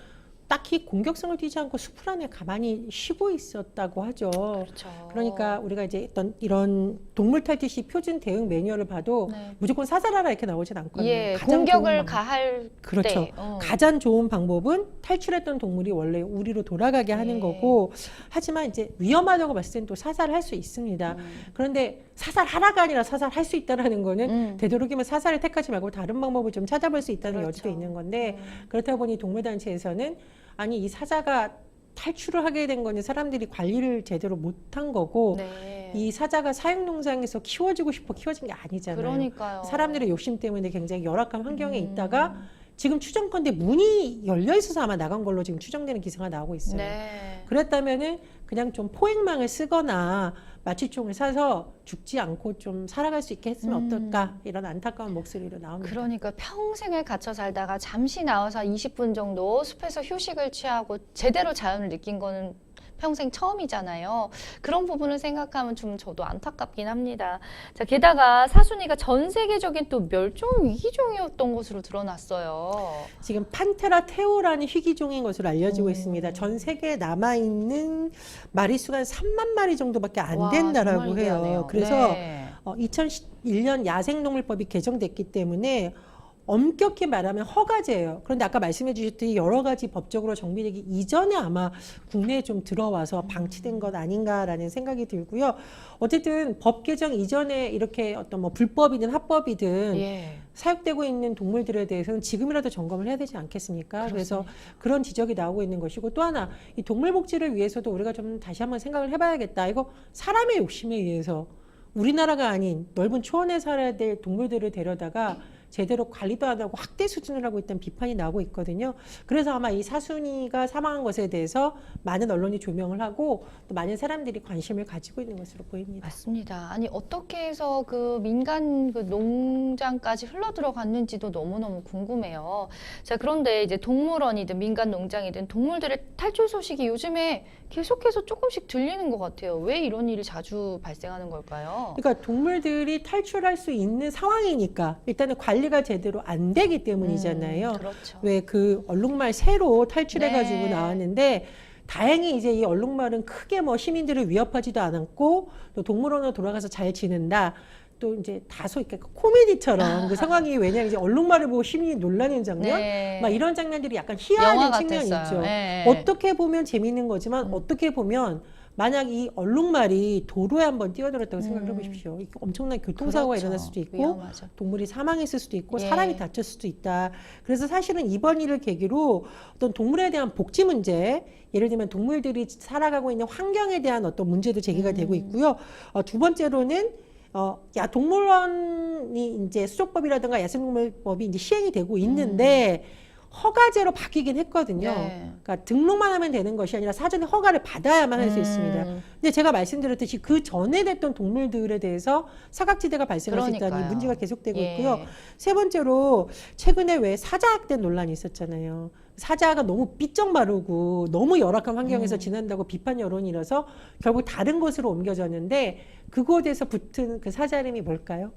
딱히 공격성을 띠지 않고 숲을 안에 가만히 쉬고 있었다고 하죠. 그렇죠. 그러니까 우리가 이제 어떤 이런 동물 탈취시 표준 대응 매뉴얼을 봐도 네. 무조건 사살하라 이렇게 나오진 않거든요. 예, 가장 공격을 좋은 가할 그렇죠. 때 가장 좋은 방법은 탈출했던 동물이 원래 우리로 돌아가게 하는 네. 거고, 하지만 이제 위험하다고 봤을 땐 또 사살할 수 있습니다. 그런데 사살하라가 아니라 사살할 수 있다라는 거는 되도록이면 사살을 택하지 말고 다른 방법을 좀 찾아볼 수 있다는 그렇죠. 여지도 있는 건데, 그렇다 보니 동물단체에서는 아니 이 사자가 탈출을 하게 된 거는 사람들이 관리를 제대로 못한 거고, 네. 이 사자가 사육농장에서 키워지고 싶어 키워진 게 아니잖아요. 그러니까요. 사람들의 욕심 때문에 굉장히 열악한 환경에 있다가 지금 추정컨대 문이 열려 있어서 아마 나간 걸로 지금 추정되는 기사가 나오고 있어요. 네. 그랬다면은 그냥 좀 포획망을 쓰거나 마취총을 사서 죽지 않고 좀 살아갈 수 있게 했으면 어떨까, 이런 안타까운 목소리로 나옵니다. 그러니까 평생을 갇혀 살다가 잠시 나와서 20분 정도 숲에서 휴식을 취하고 제대로 자연을 느낀 거는 평생 처음이잖아요. 그런 부분을 생각하면 좀 저도 안타깝긴 합니다. 자, 게다가 사순이가 전 세계적인 또 멸종 위기종이었던 것으로 드러났어요. 지금 판테라 테오라는 희귀종인 것으로 알려지고 있습니다. 전 세계에 남아있는 마리수가 한 3만 마리 정도밖에 안 와, 된다라고 정말 해요. 미안해요. 그래서 네. 2011년 야생동물법이 개정됐기 때문에 엄격히 말하면 허가제예요. 그런데 아까 말씀해 주셨듯이 여러 가지 법적으로 정비되기 이전에 아마 국내에 좀 들어와서 방치된 것 아닌가라는 생각이 들고요. 어쨌든 법 개정 이전에 이렇게 어떤 뭐 불법이든 합법이든 예. 사육되고 있는 동물들에 대해서는 지금이라도 점검을 해야 되지 않겠습니까? 그래서 그런 지적이 나오고 있는 것이고, 또 하나 이 동물 복지를 위해서도 우리가 좀 다시 한번 생각을 해봐야겠다. 이거 사람의 욕심에 의해서 우리나라가 아닌 넓은 초원에 살아야 될 동물들을 데려다가 제대로 관리도 안 하고 학대 수준을 하고 있다는 비판이 나오고 있거든요. 그래서 아마 이 사순이가 사망한 것에 대해서 많은 언론이 조명을 하고 또 많은 사람들이 관심을 가지고 있는 것으로 보입니다. 맞습니다. 아니 어떻게 해서 그 민간 그 농장까지 흘러 들어갔는지도 너무너무 궁금해요. 자, 그런데 이제 동물원이든 민간 농장이든 동물들의 탈출 소식이 요즘에 계속해서 조금씩 들리는 것 같아요. 왜 이런 일이 자주 발생하는 걸까요? 그러니까 동물들이 탈출할 수 있는 상황이니까 일단은 관리가 제대로 안 되기 때문이잖아요. 그렇죠. 왜 그 얼룩말 새로 탈출해가지고 네. 나왔는데, 다행히 이제 이 얼룩말은 크게 뭐 시민들을 위협하지도 않았고 또 동물원으로 돌아가서 잘 지낸다. 또 이제 다소 이렇게 코미디처럼 그 상황이, 왜냐면 이제 얼룩말을 보고 시민이 놀라는 장면, 네. 막 이런 장면들이 약간 영화 희화한 측면이 같았어요. 있죠. 네. 어떻게 보면 재미있는 거지만 어떻게 보면 만약 이 얼룩말이 도로에 한번 뛰어들었다고 생각을 해보십시오. 이게 엄청난 교통사고가 그렇죠. 일어날 수도 있고 위험하죠. 동물이 사망했을 수도 있고 예. 사람이 다쳤을 수도 있다. 그래서 사실은 이번 일을 계기로 어떤 동물에 대한 복지 문제, 예를 들면 동물들이 살아가고 있는 환경에 대한 어떤 문제도 제기가 되고 있고요. 두 번째로는 동물원이 이제 수족법이라든가 야생동물법이 이제 시행이 되고 있는데 허가제로 바뀌긴 했거든요. 네. 그러니까 등록만 하면 되는 것이 아니라 사전에 허가를 받아야만 할 수 있습니다. 근데 제가 말씀드렸듯이 그 전에 됐던 동물들에 대해서 사각지대가 발생할 수 있다는 그러니까요. 문제가 계속되고 예. 있고요. 세 번째로 최근에 왜 사자 학대 논란이 있었잖아요. 사자가 너무 삐쩍 마르고 너무 열악한 환경에서 지낸다고 비판 여론이 일어서 결국 다른 곳으로 옮겨졌는데, 그곳에서 붙은 그 사자 이름이 뭘까요?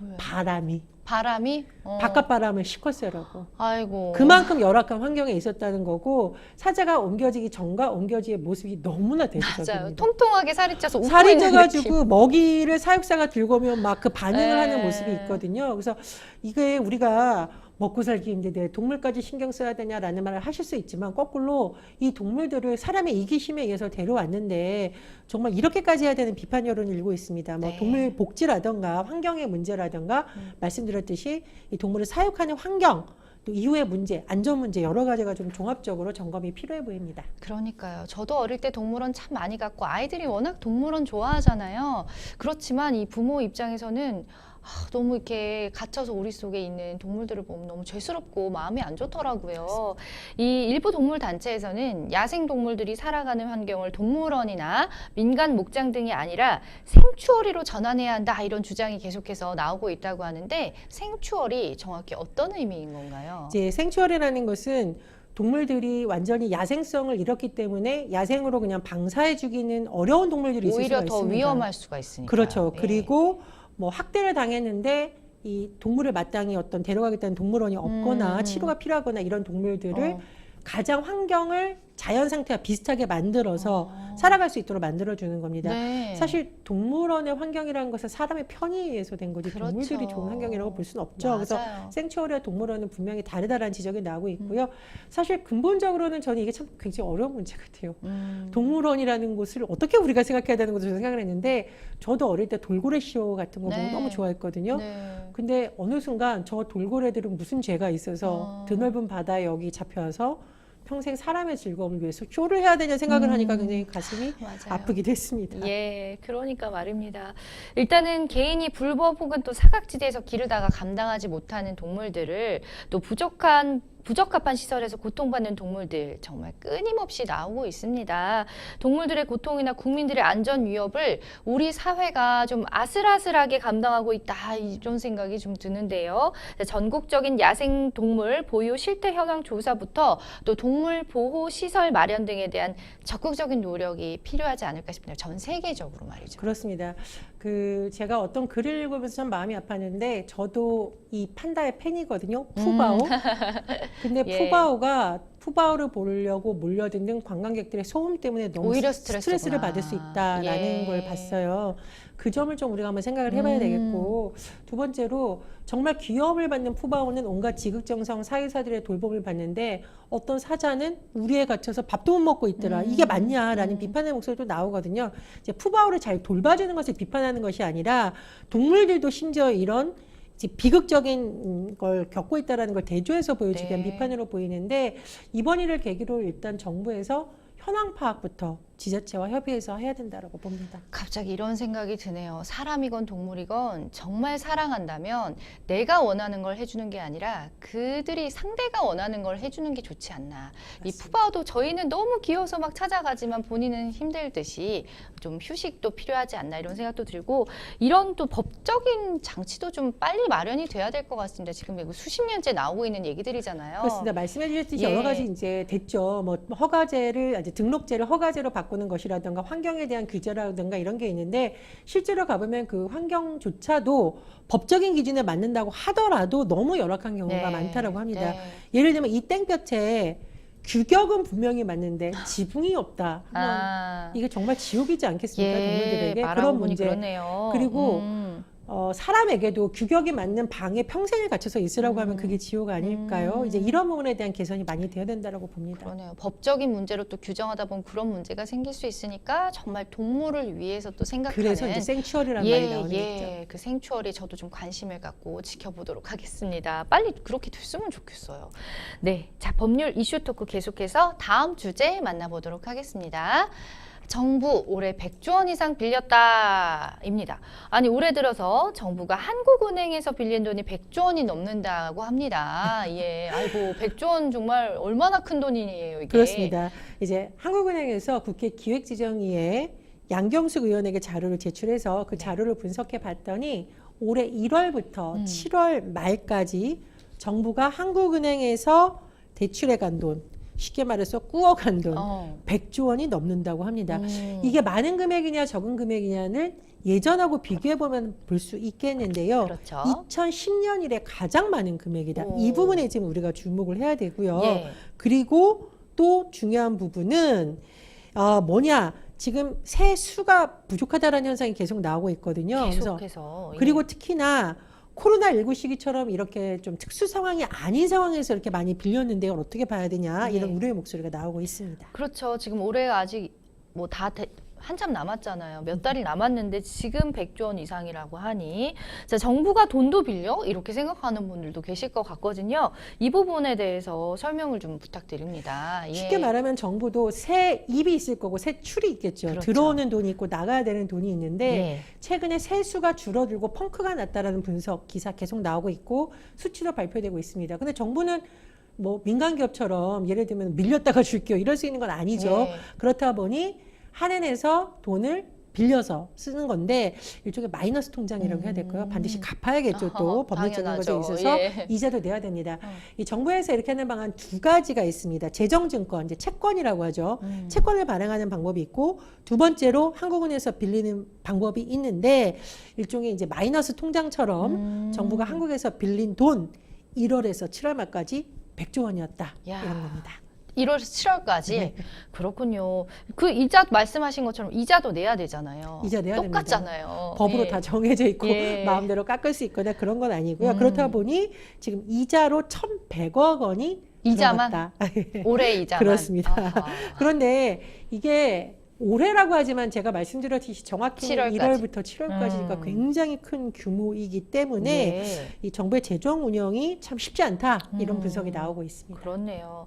왜? 바람이. 바람이? 바깥 바람을 싣고서라고. 아이고. 그만큼 열악한 환경에 있었다는 거고, 사자가 옮겨지기 전과 옮겨지의 모습이 너무나 맞아요. 대조적입니다. 통통하게 살이 쪄서 웃고 살이 있는 느낌. 쪄가지고 먹이를 사육사가 들고 오면 막 그 반응을 네. 하는 모습이 있거든요. 그래서 이게 우리가 먹고 살기 힘든데 동물까지 신경 써야 되냐라는 말을 하실 수 있지만, 거꾸로 이 동물들을 사람의 이기심에 의해서 데려왔는데 정말 이렇게까지 해야 되는 비판 여론이 일고 있습니다. 뭐 네. 동물 복지라든가 환경의 문제라든가 말씀드렸듯이 이 동물을 사육하는 환경, 또 이후의 문제, 안전 문제 여러 가지가 좀 종합적으로 점검이 필요해 보입니다. 그러니까요. 저도 어릴 때 동물원 참 많이 갔고 아이들이 워낙 동물원 좋아하잖아요. 그렇지만 이 부모 입장에서는 너무 이렇게 갇혀서 우리 속에 있는 동물들을 보면 너무 죄스럽고 마음이 안 좋더라고요. 이 일부 동물 단체에서는 야생 동물들이 살아가는 환경을 동물원이나 민간 목장 등이 아니라 생추어리로 전환해야 한다 이런 주장이 계속해서 나오고 있다고 하는데 생추어리 정확히 어떤 의미인 건가요? 이제 생추어리라는 것은 동물들이 완전히 야생성을 잃었기 때문에 야생으로 그냥 방사해 주기는 어려운 동물들이 있을 수가 오히려 더 있습니다. 위험할 수가 있으니까. 그렇죠. 예. 그리고 뭐 학대를 당했는데 이 동물을 마땅히 어떤 데려가겠다는 동물원이 없거나 치료가 필요하거나 이런 동물들을 가장 환경을 자연 상태와 비슷하게 만들어서 살아갈 수 있도록 만들어주는 겁니다. 네. 사실 동물원의 환경이라는 것은 사람의 편의에 의해서 된 거지 그렇죠. 동물들이 좋은 환경이라고 볼 수는 없죠. 맞아요. 그래서 생추어리와 동물원은 분명히 다르다라는 지적이 나오고 있고요. 사실 근본적으로는 저는 이게 참 굉장히 어려운 문제 같아요. 동물원이라는 곳을 어떻게 우리가 생각해야 되는 것을 생각을 했는데 저도 어릴 때 돌고래 쇼 같은 거 보면 네. 너무 좋아했거든요. 네. 근데 어느 순간 저 돌고래들은 무슨 죄가 있어서 드넓은 바다에 여기 잡혀와서 평생 사람의 즐거움을 위해서 쇼를 해야 되냐 생각을 하니까 굉장히 가슴이 맞아요. 아프기도 했습니다. 예, 그러니까 말입니다. 일단은 개인이 불법 혹은 또 사각지대에서 기르다가 감당하지 못하는 동물들을 또 부적합한 시설에서 고통받는 동물들 정말 끊임없이 나오고 있습니다. 동물들의 고통이나 국민들의 안전 위협을 우리 사회가 좀 아슬아슬하게 감당하고 있다 이런 생각이 좀 드는데요. 전국적인 야생동물 보유 실태 현황 조사부터 또 동물 보호 시설 마련 등에 대한 적극적인 노력이 필요하지 않을까 싶네요. 전 세계적으로 말이죠. 그렇습니다. 제가 어떤 글을 읽으면서 참 마음이 아팠는데 저도 이 판다의 팬이거든요. 푸바오. 근데 예. 푸바오를 보려고 몰려드는 관광객들의 소음 때문에 너무 오히려 스트레스를 받을 수 있다라는 예. 걸 봤어요. 그 점을 좀 우리가 한번 생각을 해봐야 되겠고, 두 번째로 정말 귀여움을 받는 푸바오는 온갖 지극정성 사유사들의 돌봄을 받는데 어떤 사자는 우리에 갇혀서 밥도 못 먹고 있더라. 이게 맞냐라는 비판의 목소리도 나오거든요. 이제 푸바오를 잘 돌봐주는 것을 비판하는 것이 아니라 동물들도 심지어 이런 비극적인 걸 겪고 있다는 걸 대조해서 보여주기 위한 네. 비판으로 보이는데 이번 일을 계기로 일단 정부에서 현황 파악부터 지자체와 협의해서 해야 된다고 봅니다. 갑자기 이런 생각이 드네요. 사람이건 동물이건 정말 사랑한다면 내가 원하는 걸 해주는 게 아니라 그들이 상대가 원하는 걸 해주는 게 좋지 않나. 이 푸바오도 저희는 너무 귀여워서 막 찾아가지만 본인은 힘들듯이 좀 휴식도 필요하지 않나 이런 생각도 들고 이런 또 법적인 장치도 좀 빨리 마련이 돼야 될 것 같습니다. 지금 수십 년째 나오고 있는 얘기들이잖아요. 그렇습니다. 말씀해 주셨듯이 예. 여러 가지 이제 됐죠. 뭐 허가제를 아직 등록제를 허가제로 바꾸는 것이라든가 환경에 대한 규제라든가 이런 게 있는데 실제로 가보면 그 환경조차도 법적인 기준에 맞는다고 하더라도 너무 열악한 경우가 네. 많다라고 합니다. 네. 예를 들면 이 땡볕에 규격은 분명히 맞는데 지붕이 없다. 한번 이게 정말 지옥이지 않겠습니까? 동물들에게 말하고 그런 보니 문제. 그러네요. 그리고 사람에게도 규격이 맞는 방에 평생을 갇혀서 있으라고 하면 그게 지옥 아닐까요? 이제 이런 부분에 대한 개선이 많이 되어야 된다고 봅니다. 그러네요. 법적인 문제로 또 규정하다 보면 그런 문제가 생길 수 있으니까 정말 동물을 위해서 또 생각하는 그래서 이제 생추어리라는 말이 나오는 거죠. 그 생추어리 저도 좀 관심을 갖고 지켜보도록 하겠습니다. 빨리 그렇게 됐으면 좋겠어요. 네, 자 법률 이슈 토크 계속해서 다음 주제 만나보도록 하겠습니다. 정부 올해 100조 원 이상 빌렸다입니다. 아니 올해 들어서 정부가 한국은행에서 빌린 돈이 100조 원이 넘는다고 합니다. 예, 아이고 100조 원 정말 얼마나 큰 돈이에요 이게. 그렇습니다. 이제 한국은행에서 국회 기획지정위에 양경숙 의원에게 자료를 제출해서 그 자료를 분석해 봤더니 올해 1월부터 7월 말까지 정부가 한국은행에서 대출해 간 돈, 쉽게 말해서 꾸어간 돈 100조 원이 넘는다고 합니다. 이게 많은 금액이냐 적은 금액이냐는 예전하고 비교해보면 볼 수 있겠는데요. 그렇죠. 2010년 이래 가장 많은 금액이다. 오. 이 부분에 지금 우리가 주목을 해야 되고요. 예. 그리고 또 중요한 부분은 뭐냐, 지금 세수가 부족하다는 현상이 계속 나오고 있거든요. 계속해서. 예. 그리고 특히나 코로나19 시기처럼 이렇게 좀 특수 상황이 아닌 상황에서 이렇게 많이 빌렸는데 이걸 어떻게 봐야 되냐, 이런 우려의 목소리가 나오고 있습니다. 그렇죠. 지금 올해가 아직 뭐 다 한참 남았잖아요. 몇 달이 남았는데 지금 100조 원 이상이라고 하니 자, 정부가 돈도 빌려? 이렇게 생각하는 분들도 계실 것 같거든요. 이 부분에 대해서 설명을 좀 부탁드립니다. 예. 쉽게 말하면 정부도 세입이 있을 거고 세출이 있겠죠. 그렇죠. 들어오는 돈이 있고 나가야 되는 돈이 있는데 예. 최근에 세수가 줄어들고 펑크가 났다라는 분석 기사 계속 나오고 있고 수치도 발표되고 있습니다. 근데 정부는 뭐 민간기업처럼 예를 들면 밀렸다가 줄게요 이럴 수 있는 건 아니죠. 네. 그렇다 보니 한은에서 돈을 빌려서 쓰는 건데 일종의 마이너스 통장이라고 해야 될까요? 반드시 갚아야겠죠. 또 법률적인 것에 당연하죠. 있어서 예. 이자도 내야 됩니다. 이 정부에서 이렇게 하는 방안 두 가지가 있습니다. 재정증권, 이제 채권이라고 하죠. 채권을 발행하는 방법이 있고 두 번째로 한국은행에서 빌리는 방법이 있는데 일종의 이제 마이너스 통장처럼 정부가 한국에서 빌린 돈 1월에서 7월 말까지 100조 원이었다. 야. 이런 겁니다. 1월에서 7월까지 네. 그렇군요. 그 이자 말씀하신 것처럼 이자도 내야 되잖아요. 이자 내야 똑같잖아요. 법으로 예. 다 정해져 있고 예. 마음대로 깎을 수 있거나 그런 건 아니고요. 그렇다 보니 지금 이자로 1,100억 원이 이자만? 들어갔다. 올해 이자만. 그렇습니다. 아하. 그런데 이게 올해라고 하지만 제가 말씀드렸듯이 정확히는 7월까지. 1월부터 7월까지니까 굉장히 큰 규모이기 때문에 네. 이 정부의 재정 운영이 참 쉽지 않다 이런 분석이 나오고 있습니다. 그렇네요.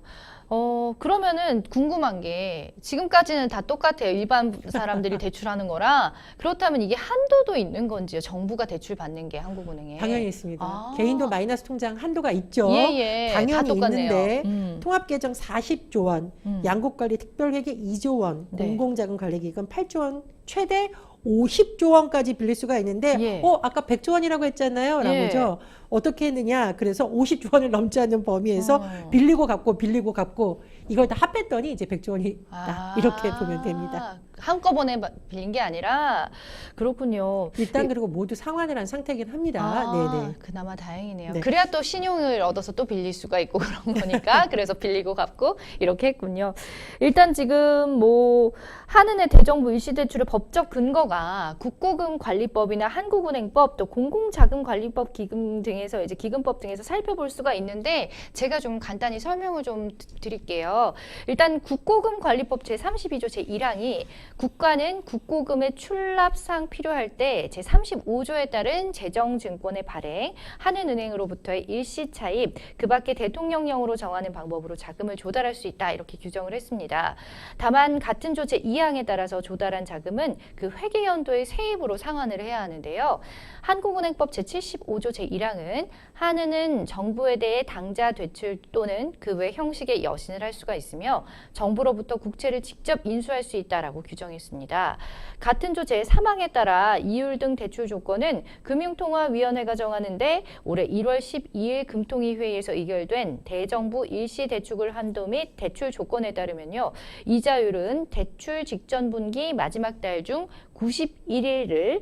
그러면은 궁금한 게 지금까지는 다 똑같아요. 일반 사람들이 대출하는 거랑 그렇다면 이게 한도도 있는 건지요? 정부가 대출 받는 게 한국은행에. 당연히 있습니다. 아. 개인도 마이너스 통장 한도가 있죠. 예. 다 당연히 똑같네요. 있는데 통합계정 40조 원, 양국관리 특별회계 2조 원, 네. 공공자금관리기금 8조 원, 최대 50조 원까지 빌릴 수가 있는데 예. 아까 100조 원이라고 했잖아요. 예. 라고죠. 어떻게 했느냐. 그래서 50조 원을 넘지 않는 범위에서 빌리고 갚고 이걸 다 합했더니 이제 100조 원이 다 이렇게 보면 됩니다. 한꺼번에 빌린 게 아니라 그렇군요. 일단 그리고 모두 상환을 한 상태긴 합니다. 네네. 그나마 다행이네요. 네. 그래야 또 신용을 얻어서 또 빌릴 수가 있고 그런 거니까 그래서 빌리고 갚고 이렇게 했군요. 일단 지금 뭐 한은의 대정부 일시대출의 법적 근거가 국고금관리법이나 한국은행법 또 공공자금관리법 기금 등에서 이제 기금법 등에서 살펴볼 수가 있는데 제가 좀 간단히 설명을 좀 드릴게요. 일단 국고금관리법 제32조 제1항이 국가는 국고금의 출납상 필요할 때 제35조에 따른 재정증권의 발행, 한은은행으로부터의 일시 차입, 그 밖에 대통령령으로 정하는 방법으로 자금을 조달할 수 있다 이렇게 규정을 했습니다. 다만 같은 조 제2항에 따라서 조달한 자금은 그 회계연도의 세입으로 상환을 해야 하는데요. 한국은행법 제75조 제1항은 한은은 정부에 대해 당좌 대출 또는 그 외 형식의 여신을 할 수가 있으며 정부로부터 국채를 직접 인수할 수 있다라고 규정했습니다. 같은 조 제3항에 따라 이율 등 대출 조건은 금융통화위원회가 정하는데 올해 1월 12일 금통위 회의에서 의결된 대정부 일시대출 한도 및 대출 조건에 따르면요. 이자율은 대출 직전 분기 마지막 달 중 91일물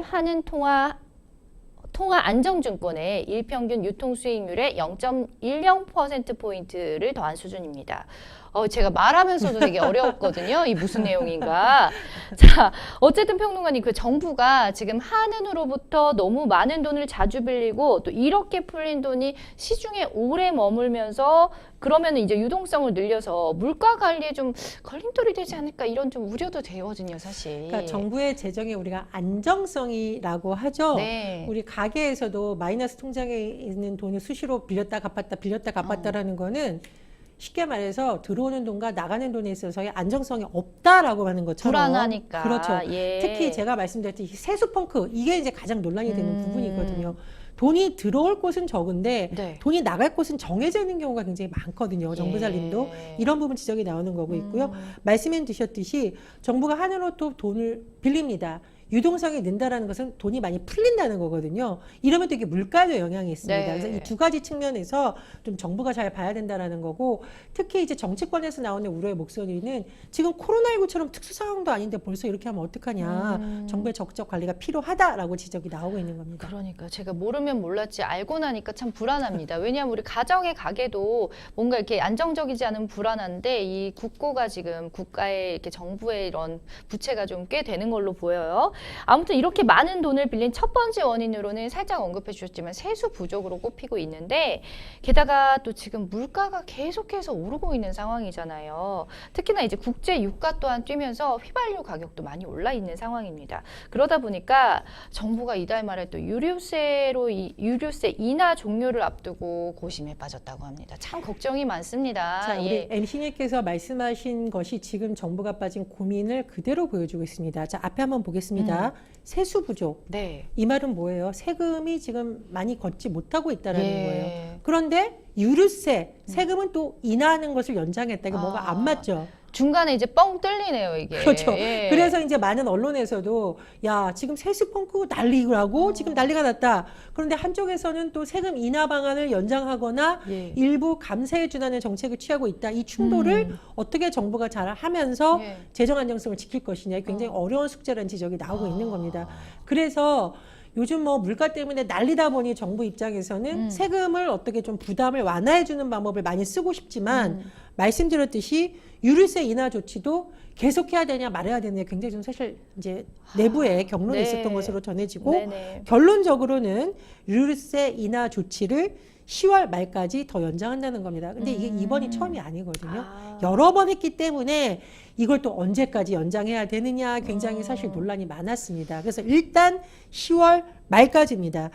한은 통화 안정증권의 일평균 유통수익률의 0.10%포인트를 더한 수준입니다. 제가 말하면서도 되게 어려웠거든요. 이 무슨 내용인가. 자, 어쨌든 평론가님, 그 정부가 지금 한은으로부터 너무 많은 돈을 자주 빌리고 또 이렇게 풀린 돈이 시중에 오래 머물면서 그러면 이제 유동성을 늘려서 물가 관리에 좀 걸림돌이 되지 않을까 이런 좀 우려도 되거든요, 사실. 그러니까 정부의 재정에 우리가 안정성이라고 하죠. 네. 우리 가게에서도 마이너스 통장에 있는 돈을 수시로 빌렸다 갚았다라는 거는 쉽게 말해서 들어오는 돈과 나가는 돈에 있어서의 안정성이 없다라고 하는 것처럼 불안하니까. 그렇죠. 예. 특히 제가 말씀드렸듯이 세수 펑크 이게 이제 가장 논란이 되는 부분이거든요. 돈이 들어올 곳은 적은데 네. 돈이 나갈 곳은 정해져 있는 경우가 굉장히 많거든요. 정부 살림도 이런 부분 지적이 나오는 거고 있고요. 말씀해 주셨듯이 정부가 한으로부터 돈을 빌립니다. 유동성이 는다라는 것은 돈이 많이 풀린다는 거거든요. 이러면 또 이게 물가에도 영향이 있습니다. 네. 그래서 이 두 가지 측면에서 좀 정부가 잘 봐야 된다라는 거고, 특히 이제 정치권에서 나오는 우려의 목소리는 지금 코로나19처럼 특수 상황도 아닌데 벌써 이렇게 하면 어떡하냐. 정부의 적극적 관리가 필요하다라고 지적이 나오고 있는 겁니다. 그러니까 제가 모르면 몰랐지 알고 나니까 참 불안합니다. 왜냐하면 우리 가정의 가게도 뭔가 이렇게 안정적이지 않은 불안한데 이 국고가 지금 국가의 이렇게 정부의 이런 부채가 좀 꽤 되는 걸로 보여요. 아무튼 이렇게 많은 돈을 빌린 첫 번째 원인으로는 살짝 언급해 주셨지만 세수 부족으로 꼽히고 있는데 게다가 또 지금 물가가 계속해서 오르고 있는 상황이잖아요. 특히나 이제 국제 유가 또한 뛰면서 휘발유 가격도 많이 올라 있는 상황입니다. 그러다 보니까 정부가 이달 말에 또 유류세 인하 종료를 앞두고 고심에 빠졌다고 합니다. 참 걱정이 많습니다. 자, 우리 예. MC님께서 말씀하신 것이 지금 정부가 빠진 고민을 그대로 보여주고 있습니다. 자, 앞에 한번 보겠습니다. 세수 부족. 네. 이 말은 뭐예요? 세금이 지금 많이 걷지 못하고 있다라는 예. 거예요. 그런데 유류세, 세금은 또 인하하는 것을 연장했다. 이게 뭐가 안 맞죠? 중간에 이제 뻥 뚫리네요, 이게. 그렇죠. 예. 그래서 이제 많은 언론에서도 야, 지금 세수 펑크 난리라고 지금 난리가 났다. 그런데 한쪽에서는 또 세금 인하 방안을 연장하거나 예. 일부 감세해 준다는 정책을 취하고 있다. 이 충돌을 어떻게 정부가 잘 하면서 예. 재정 안정성을 지킬 것이냐. 굉장히 어려운 숙제라는 지적이 나오고 있는 겁니다. 그래서 요즘 뭐 물가 때문에 난리다 보니 정부 입장에서는 세금을 어떻게 좀 부담을 완화해 주는 방법을 많이 쓰고 싶지만 말씀드렸듯이 유류세 인하 조치도 계속해야 되냐 말아야 되냐 굉장히 좀 사실 이제 내부에 경론이 네. 있었던 것으로 전해지고 네네. 결론적으로는 유류세 인하 조치를 10월 말까지 더 연장한다는 겁니다. 근데 이게 이번이 처음이 아니거든요. 여러 번 했기 때문에 이걸 또 언제까지 연장해야 되느냐 굉장히 사실 논란이 많았습니다. 그래서 일단 10월 말까지입니다.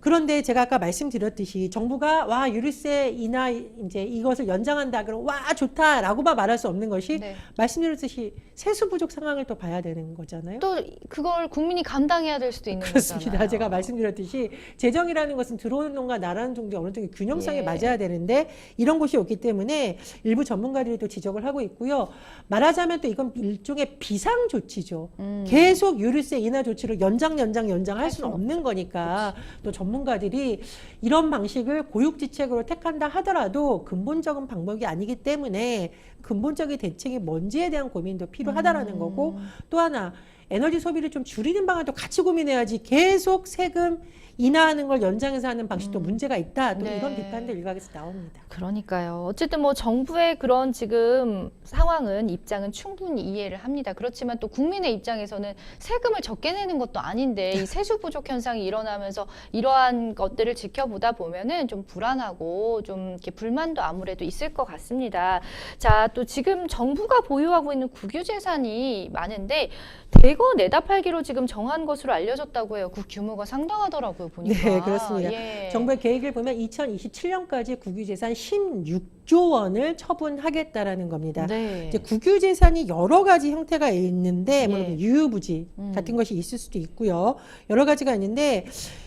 그런데 제가 아까 말씀드렸듯이 정부가 와 유류세 인하 이제 이것을 연장한다 그럼 와 좋다라고만 말할 수 없는 것이 네. 말씀드렸듯이 세수 부족 상황을 또 봐야 되는 거잖아요. 또 그걸 국민이 감당해야 될 수도 있는 그렇습니다. 거잖아요. 제가 말씀드렸듯이 재정이라는 것은 들어오는 돈과 나라는 정도 어느 정도 균형성에 예. 맞아야 되는데 이런 것이 없기 때문에 일부 전문가들이 또 지적을 하고 있고요. 말하자면 또 이건 일종의 비상 조치죠. 계속 유류세 인하 조치를 연장할 수는 없는 거니까 또 전문가들이 이런 방식을 고육지책으로 택한다 하더라도 근본적인 방법이 아니기 때문에 근본적인 대책이 뭔지에 대한 고민도 필요하다라는 거고 또 하나 에너지 소비를 좀 줄이는 방안도 같이 고민해야지 계속 세금 인하하는 걸 연장해서 하는 방식도 문제가 있다. 또 네. 이런 비판도 일각에서 나옵니다. 그러니까요. 어쨌든 뭐 정부의 그런 지금 상황은 입장은 충분히 이해를 합니다. 그렇지만 또 국민의 입장에서는 세금을 적게 내는 것도 아닌데 이 세수 부족 현상이 일어나면서 이러한 것들을 지켜보다 보면은 좀 불안하고 좀 이렇게 불만도 아무래도 있을 것 같습니다. 자, 또 지금 정부가 보유하고 있는 국유재산이 많은데 대거 내다 팔기로 지금 정한 것으로 알려졌다고 해요. 그 규모가 상당하더라고요. 보니까. 네, 그렇습니다. 예. 정부의 계획을 보면 2027년까지 국유재산 16조 원을 처분하겠다라는 겁니다. 네. 이제 국유재산이 여러 가지 형태가 있는데 뭐 예. 유유부지 같은 것이 있을 수도 있고요. 여러 가지가 있는데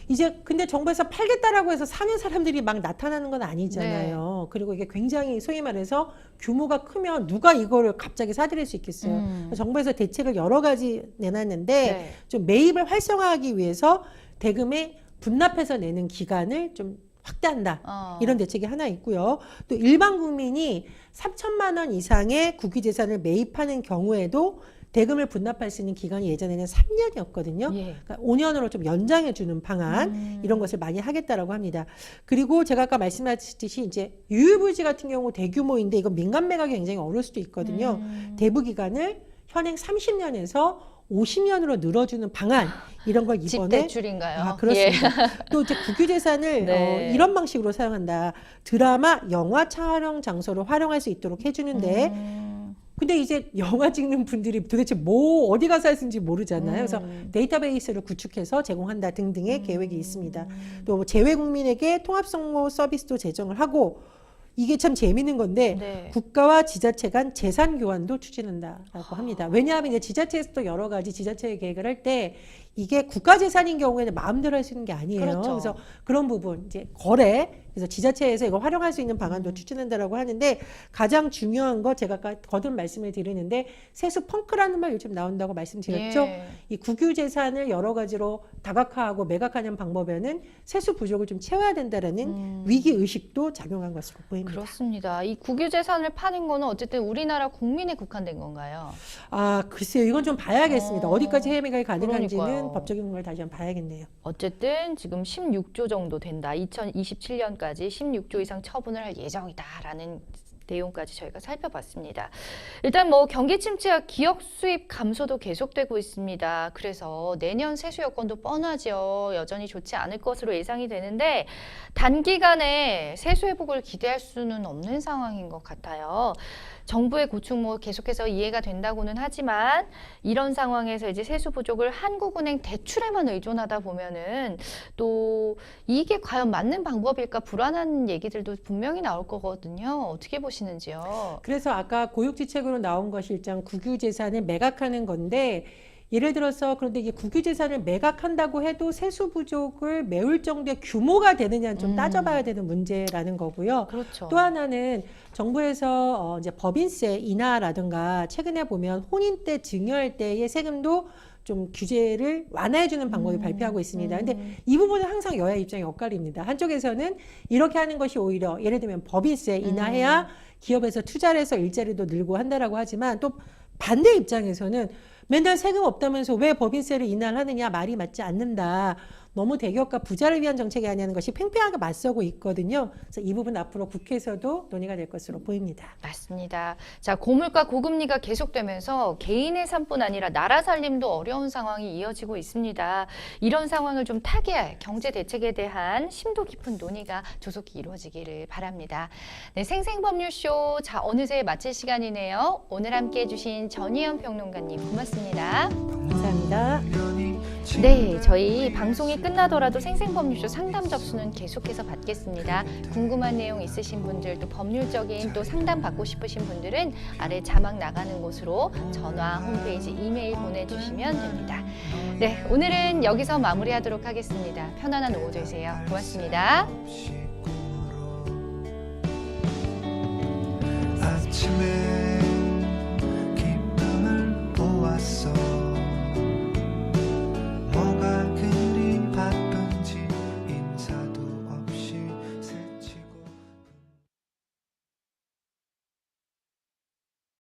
이제 근데 정부에서 팔겠다라고 해서 사는 사람들이 막 나타나는 건 아니잖아요. 그리고 이게 굉장히 소위 말해서 규모가 크면 누가 이거를 갑자기 사들일 수 있겠어요. 정부에서 대책을 여러 가지 내놨는데 네. 좀 매입을 활성화하기 위해서 대금에 분납해서 내는 기간을 좀 확대한다. 이런 대책이 하나 있고요. 또 일반 국민이 3천만 원 이상의 국유재산을 매입하는 경우에도 대금을 분납할 수 있는 기간이 예전에는 3년이었거든요. 예. 그러니까 5년으로 좀 연장해 주는 방안 이런 것을 많이 하겠다라고 합니다. 그리고 제가 아까 말씀하셨듯이 이제 유유부지 같은 경우 대규모인데 이건 민간 매각이 굉장히 어려울 수도 있거든요. 대부 기간을 현행 30년에서 50년으로 늘어주는 방안 이런 걸 이번에 집대출인가요? 그렇습니다. 또 이제 국유재산을 네. 이런 방식으로 사용한다. 드라마, 영화 촬영 장소로 활용할 수 있도록 해주는데 근데 이제 영화 찍는 분들이 도대체 뭐 어디 가서 할 수 있는지 모르잖아요. 그래서 데이터베이스를 구축해서 제공한다 등등의 계획이 있습니다. 또 재외 국민에게 통합성모 서비스도 제정을 하고 이게 참 재미있는 건데 네. 국가와 지자체 간 재산 교환도 추진한다라고 합니다. 왜냐하면 이제 지자체에서 또 여러 가지 지자체 계획을 할 때 이게 국가 재산인 경우에는 마음대로 할 수 있는 게 아니에요. 그렇죠. 그래서 그런 부분 이제 거래 그래서 지자체에서 이거 활용할 수 있는 방안도 추진한다라고 하는데 가장 중요한 거 제가 아까 거듭 말씀을 드리는데 세수 펑크라는 말 요즘 나온다고 말씀드렸죠. 예. 이 국유 재산을 여러 가지로 다각화하고 매각하는 방법에는 세수 부족을 좀 채워야 된다라는 위기 의식도 작용한 것으로 보입니다. 그렇습니다. 이 국유재산을 파는 거는 어쨌든 우리나라 국민에 국한된 건가요? 아 글쎄요, 이건 좀 봐야겠습니다. 어디까지 해외 매각이 가능한지는 그러니까요. 법적인 걸 다시 한번 봐야겠네요. 어쨌든 지금 16조 정도 된다. 2027년까지 16조 이상 처분을 할 예정이다라는 내용까지 저희가 살펴봤습니다. 일단 뭐 경기 침체와 기업 수입 감소도 계속되고 있습니다. 그래서 내년 세수 여건도 뻔하죠. 여전히 좋지 않을 것으로 예상이 되는데 단기간에 세수 회복을 기대할 수는 없는 상황인 것 같아요. 정부의 고충 뭐 계속해서 이해가 된다고는 하지만 이런 상황에서 이제 세수 부족을 한국은행 대출에만 의존하다 보면은 또 이게 과연 맞는 방법일까 불안한 얘기들도 분명히 나올 거거든요. 어떻게 보시는지요? 그래서 아까 고육지책으로 나온 것이 일단 국유재산을 매각하는 건데 예를 들어서 그런데 이게 국유재산을 매각한다고 해도 세수 부족을 메울 정도의 규모가 되느냐는 좀 따져봐야 되는 문제라는 거고요. 그렇죠. 또 하나는 정부에서 이제 법인세 인하라든가 최근에 보면 혼인 때 증여할 때의 세금도 좀 규제를 완화해주는 방법을 발표하고 있습니다. 근데 이 부분은 항상 여야 입장이 엇갈립니다. 한쪽에서는 이렇게 하는 것이 오히려 예를 들면 법인세 인하해야 기업에서 투자를 해서 일자리도 늘고 한다라고 하지만 또 반대 입장에서는 맨날 세금 없다면서 왜 법인세를 인하를 하느냐 말이 맞지 않는다. 너무 대기업과 부자를 위한 정책이 아니라는 것이 팽팽하게 맞서고 있거든요. 그래서 이 부분 앞으로 국회에서도 논의가 될 것으로 보입니다. 맞습니다. 자, 고물가 고금리가 계속되면서 개인의 삶뿐 아니라 나라 살림도 어려운 상황이 이어지고 있습니다. 이런 상황을 좀 타개할 경제 대책에 대한 심도 깊은 논의가 조속히 이루어지기를 바랍니다. 네, 생생법률쇼 자 어느새 마칠 시간이네요. 오늘 함께해 주신 전희연 평론가님 고맙습니다. 감사합니다. 네, 저희 방송이 끝나더라도 생생법률쇼 상담 접수는 계속해서 받겠습니다. 궁금한 내용 있으신 분들 또 법률적인 또 상담 받고 싶으신 분들은 아래 자막 나가는 곳으로 전화, 홈페이지, 이메일 보내주시면 됩니다. 네, 오늘은 여기서 마무리하도록 하겠습니다. 편안한 오후 되세요. 고맙습니다. 아침에